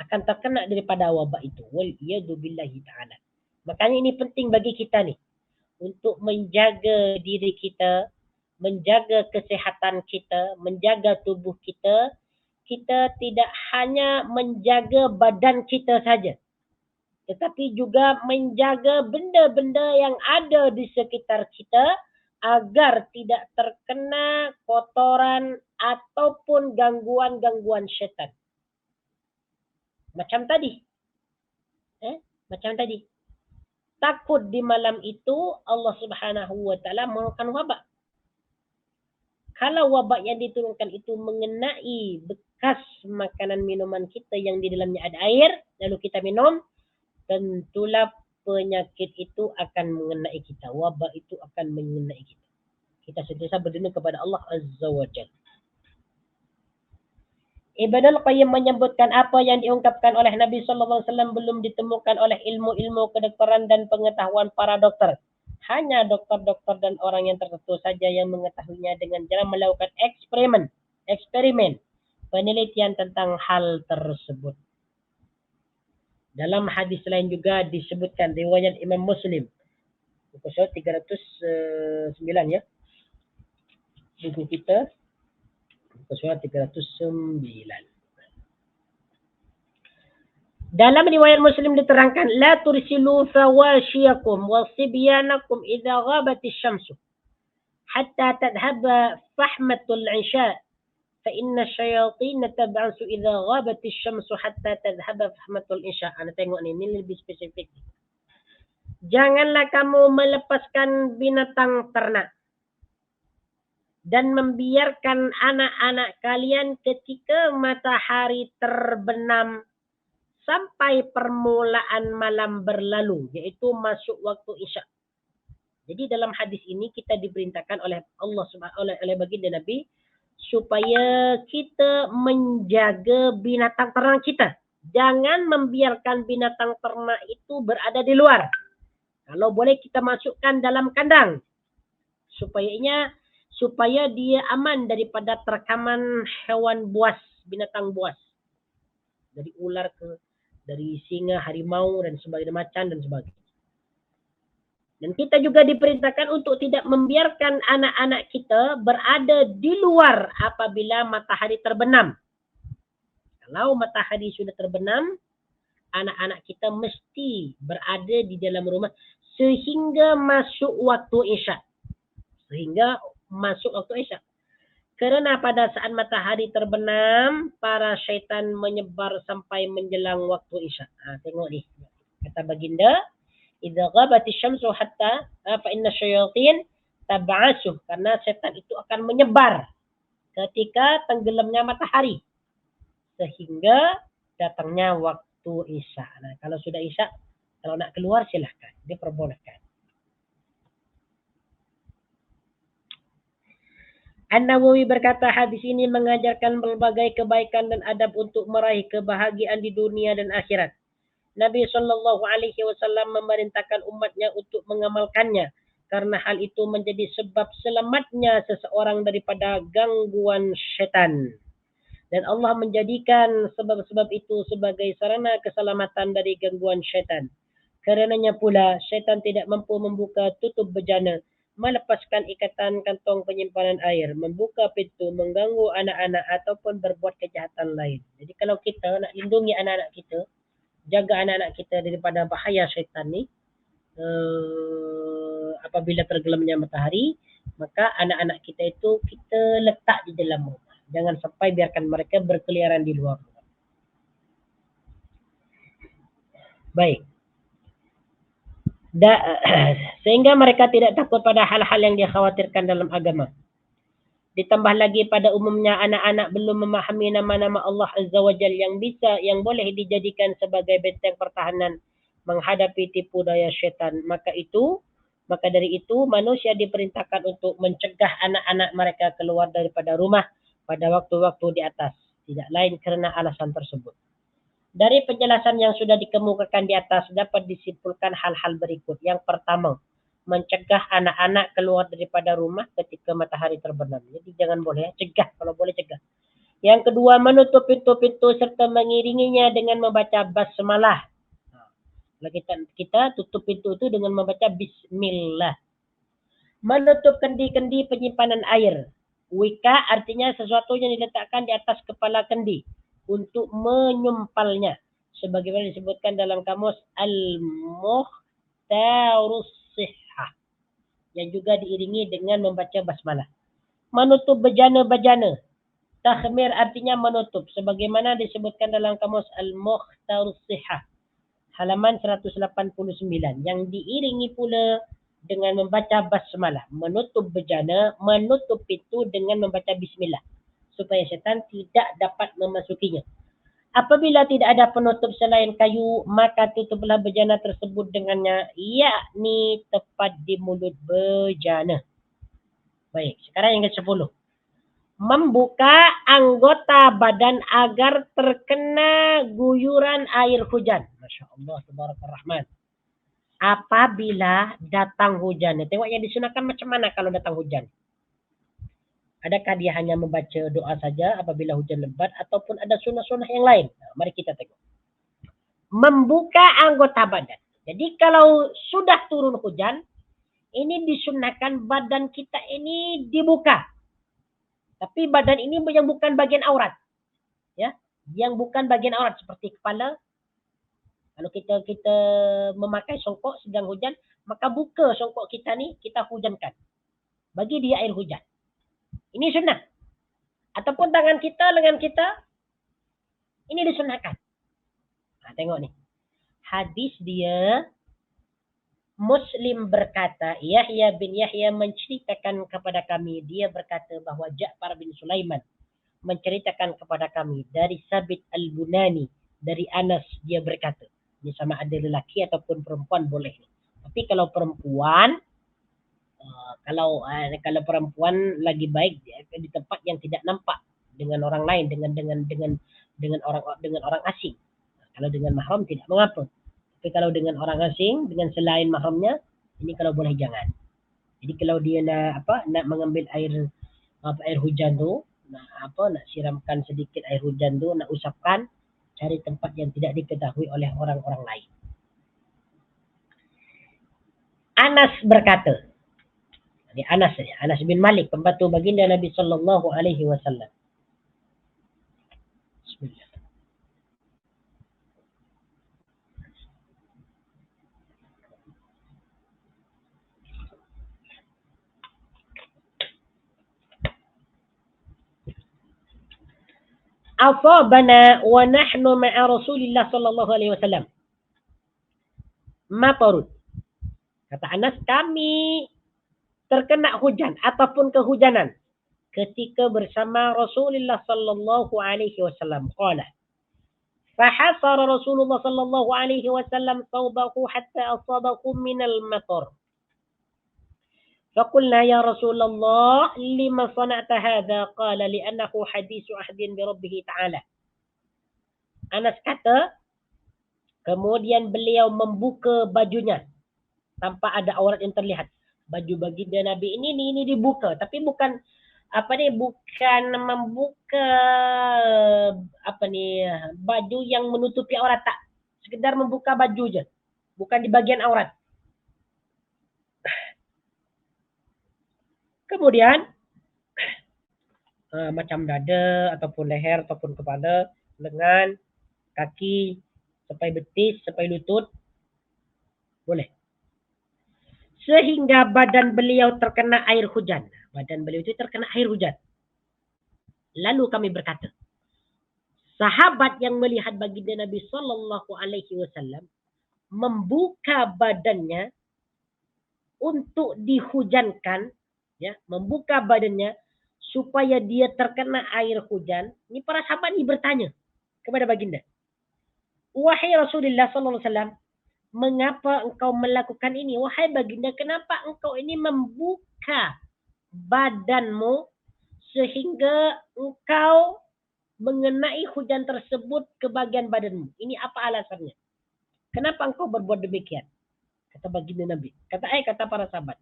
Akan terkena daripada wabak itu. Wal'iyadu billahi ta'ala. Makanya ini penting bagi kita nih, untuk menjaga diri kita, menjaga kesehatan kita, menjaga tubuh kita. Kita tidak hanya menjaga badan kita saja, tetapi juga menjaga benda-benda yang ada di sekitar kita agar tidak terkena kotoran ataupun gangguan-gangguan syaitan. Macam tadi. Macam tadi. Takut di malam itu Allah Subhanahu wa taala menurunkan wabak. Kalau wabak yang diturunkan itu mengenai bekas makanan minuman kita yang di dalamnya ada air, lalu kita minum, tentulah penyakit itu akan mengenai kita. Wabak itu akan mengenai kita. Kita sentiasa berdoa kepada Allah Azza wa Jalla. Ibn Al-Qayyim menyebutkan apa yang diungkapkan oleh Nabi sallallahu alaihi wasallam belum ditemukan oleh ilmu-ilmu kedokteran dan pengetahuan para dokter. Hanya dokter-dokter dan orang yang tertentu saja yang mengetahuinya dengan cara melakukan eksperimen, penelitian tentang hal tersebut. Dalam hadis lain juga disebutkan riwayat Imam Muslim, buku surat 309 ya. Buku kita buku surat 309. Dalam riwayat Muslim diterangkan, la tursilu fawashiyakum wa sibyanakum idza ghabatis syamsu hatta tadhhaba fahmatul 'isha fa inna syayatin tab'asu idza ghabatis syamsu hatta tadhhaba fahmatul 'isha. Anda tengok ni lebih spesifik. Janganlah kamu melepaskan binatang ternak dan membiarkan anak-anak kalian ketika matahari terbenam sampai permulaan malam berlalu, iaitu masuk waktu Isya. Jadi dalam hadis ini kita diperintahkan oleh Allah oleh baginda Nabi supaya kita menjaga binatang ternak kita. Jangan membiarkan binatang ternak itu berada di luar. Kalau boleh kita masukkan dalam kandang supaya dia aman daripada terkaman hewan buas, binatang buas. Dari ular dari singa, harimau dan sebagainya, macan dan sebagainya. Dan kita juga diperintahkan untuk tidak membiarkan anak-anak kita berada di luar apabila matahari terbenam. Kalau matahari sudah terbenam, anak-anak kita mesti berada di dalam rumah sehingga masuk waktu Isya. Kerana pada saat matahari terbenam, para syaitan menyebar sampai menjelang waktu Isya. Tengok ni. Kata baginda, idza ghabatis syamsu hatta fa inna syayatin tab'asuh. Karena syaitan itu akan menyebar ketika tenggelamnya matahari. Sehingga datangnya waktu Isya. Nah, kalau sudah Isya, kalau nak keluar silahkan, diperbolehkan. An-Nawawi berkata, hadis ini mengajarkan berbagai kebaikan dan adab untuk meraih kebahagiaan di dunia dan akhirat. Nabi Shallallahu Alaihi Wasallam memerintahkan umatnya untuk mengamalkannya, karena hal itu menjadi sebab selamatnya seseorang daripada gangguan setan. Dan Allah menjadikan sebab-sebab itu sebagai sarana keselamatan dari gangguan setan. Karenanya pula, setan tidak mampu membuka tutup bejana, melepaskan ikatan kantong penyimpanan air, membuka pintu, mengganggu anak-anak ataupun berbuat kejahatan lain. Jadi kalau kita nak lindungi anak-anak kita, jaga anak-anak kita daripada bahaya syaitan ni, apabila tergelamnya matahari, maka anak-anak kita itu kita letak di dalam rumah. Jangan sampai biarkan mereka berkeliaran di luar rumah. Baik. Sehingga mereka tidak takut pada hal-hal yang dikhawatirkan dalam agama. Ditambah lagi pada umumnya anak-anak belum memahami nama-nama Allah Azza wa Jalla yang boleh dijadikan sebagai benteng pertahanan menghadapi tipu daya syaitan. Maka dari itu manusia diperintahkan untuk mencegah anak-anak mereka keluar daripada rumah pada waktu-waktu di atas. Tidak lain kerana alasan tersebut. Dari penjelasan yang sudah dikemukakan di atas dapat disimpulkan hal-hal berikut. Yang pertama, mencegah anak-anak keluar daripada rumah ketika matahari terbenam. Jadi jangan boleh, cegah kalau boleh cegah. Yang kedua, menutup pintu-pintu serta mengiringinya dengan membaca basmalah. Kalau kita tutup pintu itu dengan membaca bismillah. Menutup kendi-kendi penyimpanan air. Wika artinya sesuatu yang diletakkan di atas kepala kendi untuk menyumpalnya, sebagaimana disebutkan dalam kamus Al-Mukhtarus Sihah, yang juga diiringi dengan membaca basmalah. Menutup bejana-bejana. Takhmir artinya menutup, sebagaimana disebutkan dalam kamus Al-Mukhtarus Sihah, halaman 189, yang diiringi pula dengan membaca basmalah. Menutup bejana, menutup pintu dengan membaca bismillah, supaya syaitan tidak dapat memasukinya. Apabila tidak ada penutup selain kayu, maka tutuplah bejana tersebut dengannya, yakni tepat di mulut bejana. Baik, sekarang yang ke-10. Membuka anggota badan agar terkena guyuran air hujan. Masya Allah, Tabarakalrahman. Apabila datang hujan, tengok yang disunahkan macam mana kalau datang hujan. Adakah dia hanya membaca doa saja apabila hujan lebat ataupun ada sunnah-sunnah yang lain? Nah, mari kita tengok. Membuka anggota badan. Jadi kalau sudah turun hujan, ini disunahkan badan kita ini dibuka. Tapi badan ini yang bukan bagian aurat. Ya, yang bukan bagian aurat seperti kepala. Kalau kita memakai songkok sedang hujan, maka buka songkok kita ni, kita hujankan. Bagi dia air hujan. Ini sunnah. Ataupun tangan kita, lengan kita, ini disunahkan. Nah, tengok ni. Hadis dia, Muslim berkata, Yahya bin Yahya menceritakan kepada kami, dia berkata bahawa Ja'far bin Sulaiman menceritakan kepada kami dari Sabit Al-Bunani, dari Anas, dia berkata, ini sama ada lelaki ataupun perempuan boleh. Tapi kalau perempuan, kalau perempuan lagi baik di tempat yang tidak nampak dengan orang lain, dengan orang asing. Kalau dengan mahram tidak mengapa. Tapi kalau dengan orang asing, dengan selain mahramnya, ini kalau boleh jangan. Jadi kalau dia nak mengambil air hujan tu, nak siramkan sedikit air hujan tu, nak usapkan, cari tempat yang tidak diketahui oleh orang-orang lain. Anas berkata, ini Anas bin Malik, pembantu baginda Nabi sallallahu alaihi wasallam. Bismillah. Asabana wa nahnu ma'a Rasulillah sallallahu alaihi wasallam. Matarud. Kata Anas, kami terkena hujan ataupun kehujanan ketika bersama Rasulullah sallallahu alaihi wasallam. Qala, فحصر رسول الله صلى الله عليه وسلم ثوبه حتى أصابه من المطر فقلنا يا رسول الله لما صنعت هذا قال لأنه حديث عهد بربه تعالى. Anas kata, kemudian beliau membuka bajunya tanpa ada aurat yang terlihat. Baju baginda Nabi ini dibuka, tapi bukan bukan membuka baju yang menutupi aurat, tak. Sekedar membuka baju je, bukan di bagian aurat. Kemudian macam dada ataupun leher ataupun kepala, lengan, kaki, sampai betis, sampai lutut, boleh. Sehingga badan beliau terkena air hujan. Badan beliau itu terkena air hujan. Lalu kami berkata, sahabat yang melihat baginda Nabi Sallallahu Alaihi Wasallam membuka badannya untuk dihujankan, ya, membuka badannya supaya dia terkena air hujan. Ini para sahabat ini bertanya kepada baginda, wahai Rasulullah Sallallahu Alaihi Wasallam, mengapa engkau melakukan ini? Wahai baginda, kenapa engkau ini membuka badanmu sehingga engkau mengenai hujan tersebut ke bagian badanmu? Ini apa alasannya? Kenapa engkau berbuat demikian? Kata baginda Nabi. Kata para sahabat.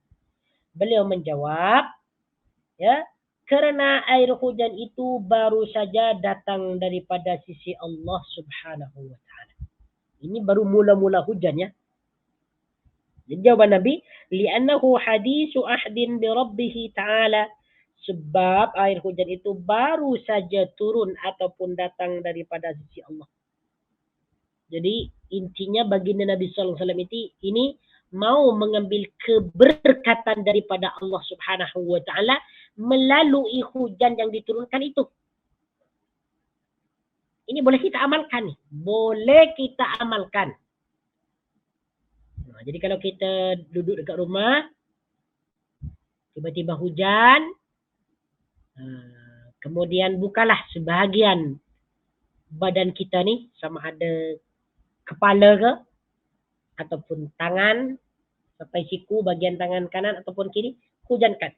Beliau menjawab, ya, karena air hujan itu baru saja datang daripada sisi Allah Subhanahu wa Ta'ala. Ini baru mula-mula hujan, ya. Jadi jawaban Nabi, li'annahu hadisu ahdin bi Rabbih Ta'ala. Sebab air hujan itu baru saja turun ataupun datang daripada sisi Allah. Jadi intinya baginda Nabi Sallallahu Alaihi Wasallam ini mau mengambil keberkatan daripada Allah Subhanahu wa Ta'ala melalui hujan yang diturunkan itu. Ini boleh kita amalkan. Boleh kita amalkan. Nah, jadi kalau kita duduk dekat rumah, tiba-tiba hujan, kemudian bukalah sebahagian badan kita ni, sama ada kepala ke, ataupun tangan, sampai siku, bagian tangan kanan ataupun kiri, hujankan.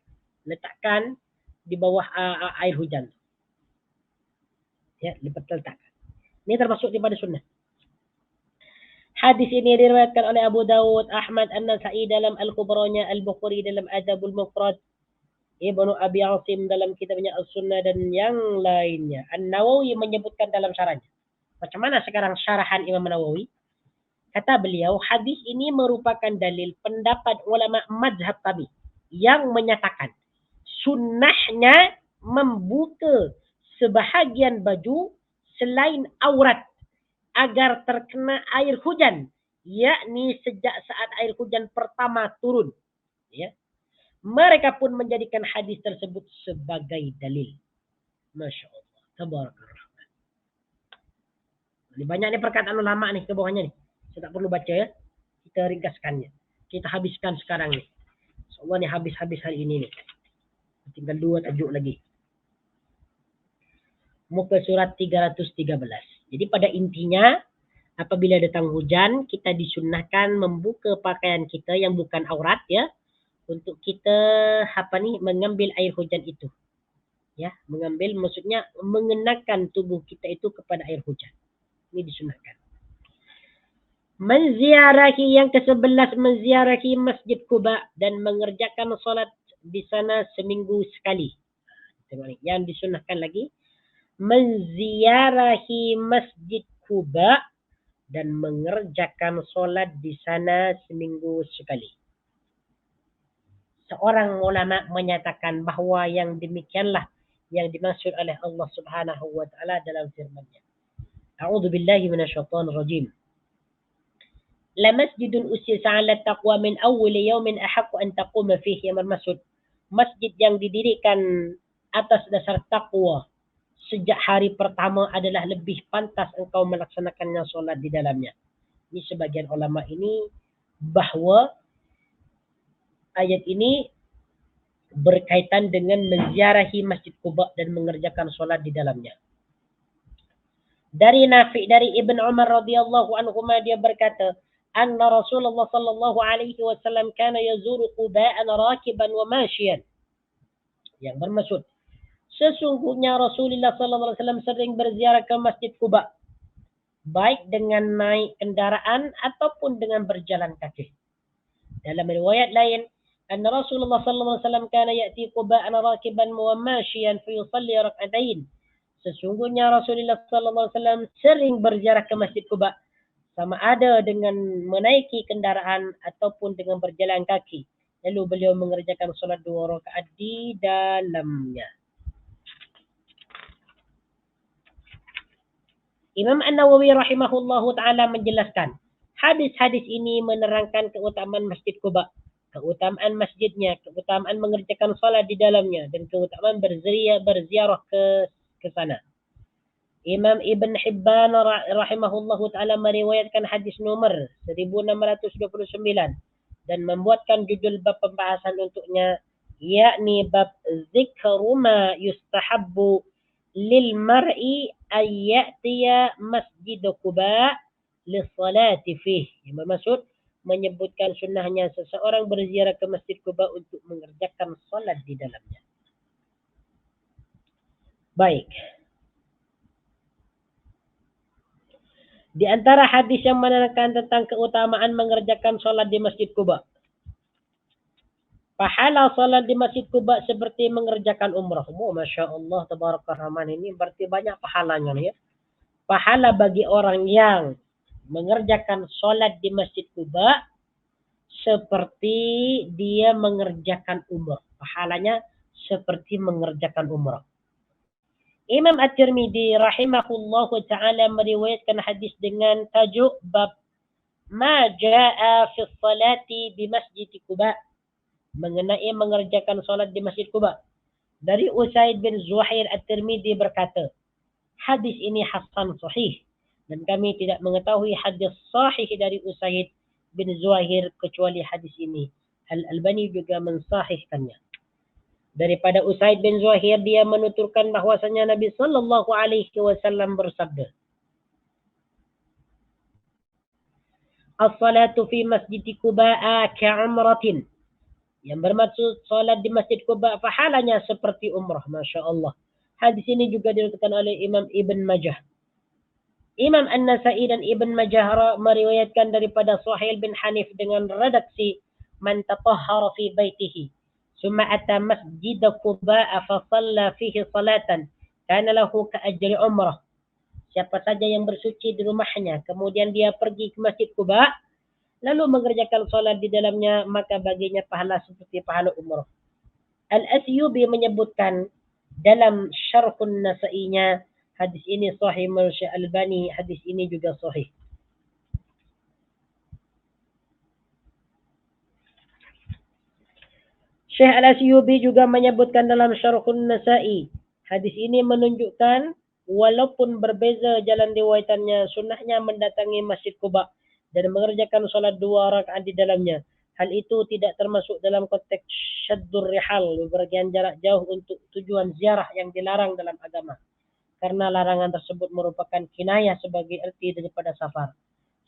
Letakkan di bawah air hujan. Ya, letakkan. Ini termasuk daripada sunnah. Hadis ini diriwayatkan oleh Abu Dawud, Ahmad, An-Nasa'i dalam Al-Kubranya, Al-Bukhari dalam Adabul Mufrad, Ibnu Abi Asim dalam kitabnya As-Sunnah dan yang lainnya. An-Nawawi menyebutkan dalam syarahnya. Macam mana sekarang syarahan Imam Nawawi? Kata beliau, hadis ini merupakan dalil pendapat ulama mazhab kami yang menyatakan sunnahnya membuka sebahagian baju selain aurat agar terkena air hujan, yakni sejak saat air hujan pertama turun. Ya. Mereka pun menjadikan hadis tersebut sebagai dalil. Masya Allah. Tabarakallah. Ini banyak nih perkataan ulama nih ke bawahnya nih. Saya tak perlu baca, ya. Kita ringkaskannya. Kita habiskan sekarang nih. InsyaAllah nih habis-habis hari ini nih. Tinggal 2 tajuk lagi. Muka surat 313. Jadi pada intinya, apabila datang hujan, kita disunnahkan membuka pakaian kita yang bukan aurat, ya, untuk kita mengambil air hujan itu. Ya, mengambil maksudnya mengenakan tubuh kita itu kepada air hujan. Ini disunnahkan. Menziarahi yang ke-11, menziarahi Masjid Quba dan mengerjakan solat di sana seminggu sekali. Yang disunnahkan lagi, menziarahi Masjid Quba dan mengerjakan solat di sana seminggu sekali. Seorang ulama menyatakan bahawa yang demikianlah yang dimaksud oleh Allah Subhanahu wa Ta'ala dalam firman-Nya. A'udzu billahi minasyaitonir rajim. La masjidun ussisa 'ala taqwa min awwal yawmin ahaqqu an taquma fihi, yang bermaksud masjid yang didirikan atas dasar takwa sejak hari pertama adalah lebih pantas engkau melaksanakannya solat di dalamnya. Ini sebagian ulama ini bahawa ayat ini berkaitan dengan menziarahi Masjid Quba dan mengerjakan solat di dalamnya. Dari Nafi dari Ibn Umar radhiyallahu anhuma dia berkata, anna Rasulullah sallallahu alaihi wasallam kana yazuru Quba'an rakiban wa masyian. Yang bermaksud, sesungguhnya Rasulullah sallallahu alaihi wasallam sering berziarah ke Masjid Quba, baik dengan naik kendaraan ataupun dengan berjalan kaki. Dalam riwayat lain, anna Rasulullah sallallahu alaihi wasallam kana ya'ti Quba'an rakiban wa masyian fi yusalli rak'atain. Sesungguhnya Rasulullah sallallahu alaihi wasallam sering berziarah ke Masjid Quba, sama ada dengan menaiki kendaraan ataupun dengan berjalan kaki. Lalu beliau mengerjakan solat 2 rakaat di dalamnya. Imam An-Nawawi rahimahullahu ta'ala menjelaskan, hadis-hadis ini menerangkan keutamaan Masjid Quba, keutamaan masjidnya, keutamaan mengerjakan solat di dalamnya, dan keutamaan berziarah ke sana. Imam Ibn Hibban rahimahullahu ta'ala meriwayatkan hadis nomor 1629 dan membuatkan judul bab pembahasan untuknya, yakni bab zikru ma yustahabbu lil mar'i ayyatiya masjid Quba lissalati fih. Yang bermaksud menyebutkan sunnahnya seseorang berziarah ke Masjid Quba untuk mengerjakan salat di dalamnya. Baik. Di antara hadis yang menerangkan tentang keutamaan mengerjakan solat di Masjid Quba. Pahala solat di Masjid Quba seperti mengerjakan umrah. Oh, Masya Allah, Tabarakar Rahman, ini berarti banyak pahalanya ya. Pahala bagi orang yang mengerjakan solat di Masjid Quba seperti dia mengerjakan umrah. Pahalanya seperti mengerjakan umrah. Imam At-Tirmidzi rahimahullahu ta'ala meriwayatkan hadis dengan tajuk bab ma jaa fi salati di Masjid Quba, mengenai mengerjakan solat di Masjid Quba. Dari Usaid bin Zuhair At-Tirmidzi berkata, hadis ini hasan sahih dan kami tidak mengetahui hadis sahih dari Usaid bin Zuhair kecuali hadis ini. Al-Albani juga mensahihkannya. Daripada Usaid bin Zuhair, dia menuturkan bahwasanya Nabi sallallahu alaihi wasallam bersabda, as-salatu fi masjid Quba ka'umratin. Yang bermaksud salat di Masjid Quba pahalanya seperti umrah. Masya Allah. Hadis ini juga diriwayatkan oleh Imam Ibn Majah. Imam An-Nasai dan Ibn Majah meriwayatkan daripada Suhail bin Hanif dengan redaksi man tatahhara fi baitihi summa ata masjid Quba fa shalla fihi salatan kana lahu ka ajri umrah. Siapa saja yang bersuci di rumahnya kemudian dia pergi ke Masjid Quba lalu mengerjakan solat di dalamnya, maka baginya pahala seperti pahala umrah. Al-Asyubi menyebutkan dalam Syarhun Nasainya, hadis ini sahih menurut Syekh Albani, hadis ini juga sahih. Syekh Al-Asyubi juga menyebutkan dalam Syarhun Nasai, hadis ini menunjukkan walaupun berbeza jalan riwayatannya, sunnahnya mendatangi Masjid Quba dan mengerjakan solat 2 rakaat di dalamnya. Hal itu tidak termasuk dalam konteks syaddur rihal, bepergian jarak jauh untuk tujuan ziarah yang dilarang dalam agama. Karena larangan tersebut merupakan kinayah sebagai arti daripada safar.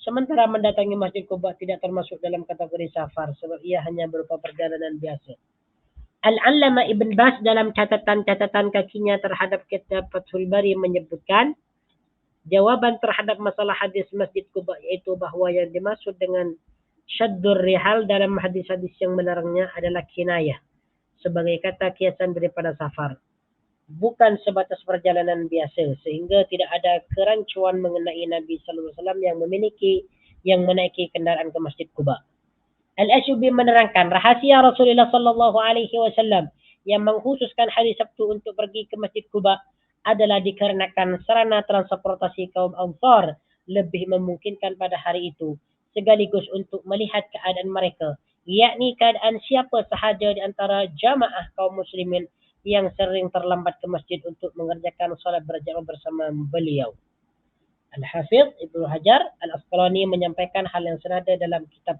Sementara mendatangi Masjid Quba tidak termasuk dalam kategori safar sebab ia hanya berupa perjalanan biasa. Al-Allama Ibn Bas dalam catatan-catatan kakinya terhadap kitab Fathul Bari menyebutkan jawaban terhadap masalah hadis Masjid Quba yaitu bahawa yang dimaksud dengan syaddur rihal dalam hadis-hadis yang melarangnya adalah kinayah sebagai kata kiasan daripada safar, bukan sebatas perjalanan biasa, sehingga tidak ada kerancuan mengenai Nabi sallallahu alaihi wasallam yang menaiki kendaraan ke Masjid Quba. Al-Asyubi menerangkan rahasia Rasulullah sallallahu alaihi wasallam yang mengkhususkan hari Sabtu untuk pergi ke Masjid Quba adalah dikarenakan sarana transportasi kaum Ansar lebih memungkinkan pada hari itu, sekaligus untuk melihat keadaan mereka, yakni keadaan siapa sahaja di antara jamaah kaum muslimin yang sering terlambat ke masjid untuk mengerjakan salat berjamaah bersama beliau. Al-Hafidh Ibnu Hajar Al-Asqalani menyampaikan hal yang senada dalam kitab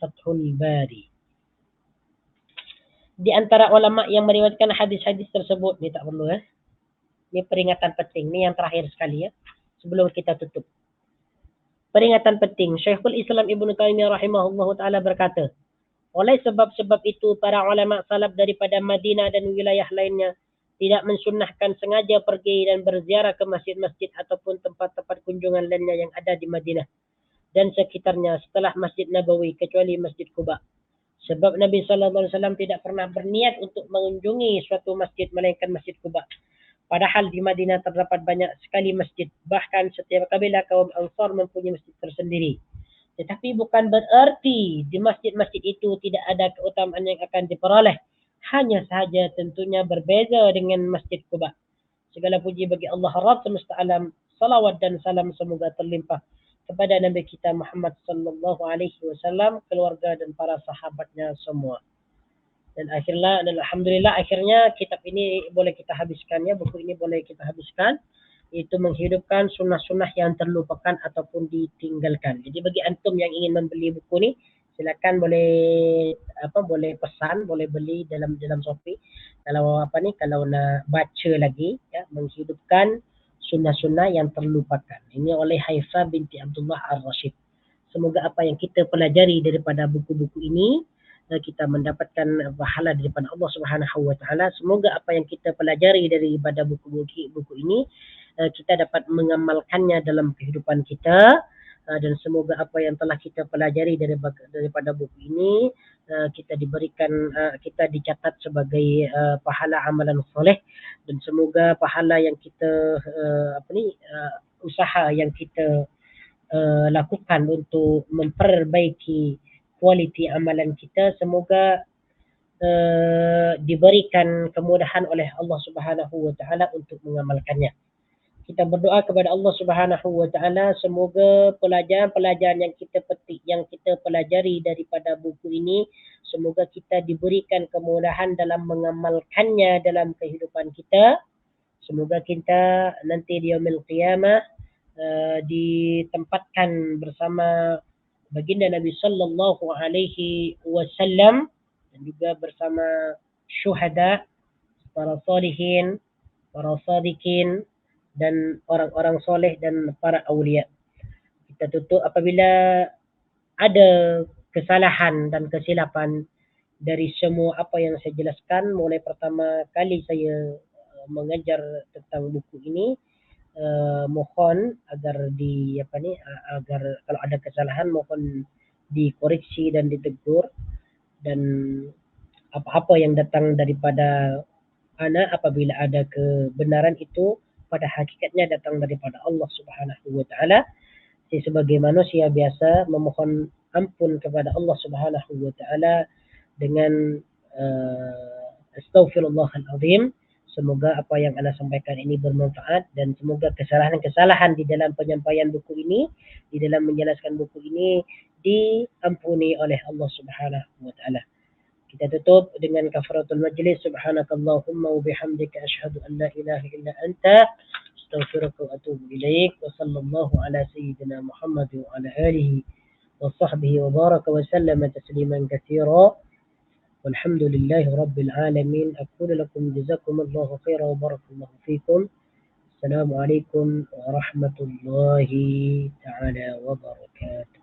Fathul Bari. Di antara ulama yang meriwayatkan hadis-hadis tersebut, ni tak perlu ini peringatan penting, ni yang terakhir sekali ya. sebelum kita tutup. Peringatan penting. Syekhul Islam Ibnu Taimiyah rahimahullahu taala berkata, oleh sebab-sebab itu para ulama salaf daripada Madinah dan wilayah lainnya tidak mensunnahkan sengaja pergi dan berziarah ke masjid-masjid ataupun tempat-tempat kunjungan lainnya yang ada di Madinah dan sekitarnya setelah Masjid Nabawi kecuali Masjid Quba. Sebab Nabi sallallahu alaihi wasallam tidak pernah berniat untuk mengunjungi suatu masjid melainkan Masjid Quba. Padahal di Madinah terdapat banyak sekali masjid. Bahkan setiap kabilah kaum Ansar mempunyai masjid tersendiri. Tetapi bukan berarti di masjid-masjid itu tidak ada keutamaan yang akan diperoleh. Hanya sahaja tentunya berbeza dengan Masjid Quba. Segala puji bagi Allah Rabb semesta alam. Salawat dan salam semoga terlimpah kepada Nabi kita Muhammad sallallahu alaihi wasallam, keluarga dan para sahabatnya semua. Dan alhamdulillah akhirnya kitab ini boleh kita habiskan ya, buku ini boleh kita habiskan. Itu menghidupkan sunnah-sunnah yang terlupakan ataupun ditinggalkan. Jadi bagi antum yang ingin membeli buku ni, silakan boleh pesan, boleh beli dalam Shopee. Kalau kalau nak baca lagi ya, menghidupkan sunnah-sunnah yang terlupakan. Ini oleh Haifa binti Abdullah Ar-Rashid. Semoga apa yang kita pelajari daripada buku-buku ini kita mendapatkan pahala daripada Allah Subhanahu wa taala. Semoga apa yang kita pelajari daripada buku-buku ini kita dapat mengamalkannya dalam kehidupan kita, dan semoga apa yang telah kita pelajari daripada buku ini kita dicatat sebagai pahala amalan soleh, dan semoga pahala yang kita usaha yang kita lakukan untuk memperbaiki kualiti amalan kita, semoga diberikan kemudahan oleh Allah Subhanahu wa taala untuk mengamalkannya. Kita berdoa kepada Allah Subhanahu wa taala semoga pelajaran-pelajaran yang kita petik, yang kita pelajari daripada buku ini, semoga kita diberikan kemudahan dalam mengamalkannya dalam kehidupan kita. Semoga kita nanti di yaumil qiyamah ditempatkan bersama baginda Nabi sallallahu alaihi wasallam dan juga bersama syuhada, para salihin, para sadiqin dan orang-orang soleh dan para awliya. Kita tutup apabila ada kesalahan dan kesilapan dari semua apa yang saya jelaskan mulai pertama kali saya mengajar tentang buku ini, mohon agar agar kalau ada kesalahan mohon dikoreksi dan ditegur, dan apa-apa yang datang daripada ana apabila ada kebenaran itu pada hakikatnya datang daripada Allah Subhanahu wa taala. Saya sebagai manusia biasa memohon ampun kepada Allah Subhanahu wa taala dengan astaghfirullahal azim. Semoga apa yang ana sampaikan ini bermanfaat, dan semoga kesalahan-kesalahan di dalam penyampaian buku ini, di dalam menjelaskan buku ini diampuni oleh Allah Subhanahu wa taala. Kita tutup dengan kafaratul majlis. Subhanakallahumma wa bihamdika asyhadu an la ilaha illa anta astaghfiruka wa atubu ilaik. Wa sallallahu ala sayyidina Muhammad wa ala alihi wa sahbihi wa baraka wa sallama tasliman katsira. Walhamdulillahi rabbil alamin. Aqulu lakum jazakumullahu khairan wa barakallahu fikum. Assalamualaikum warahmatullahi taala wabarakatuh.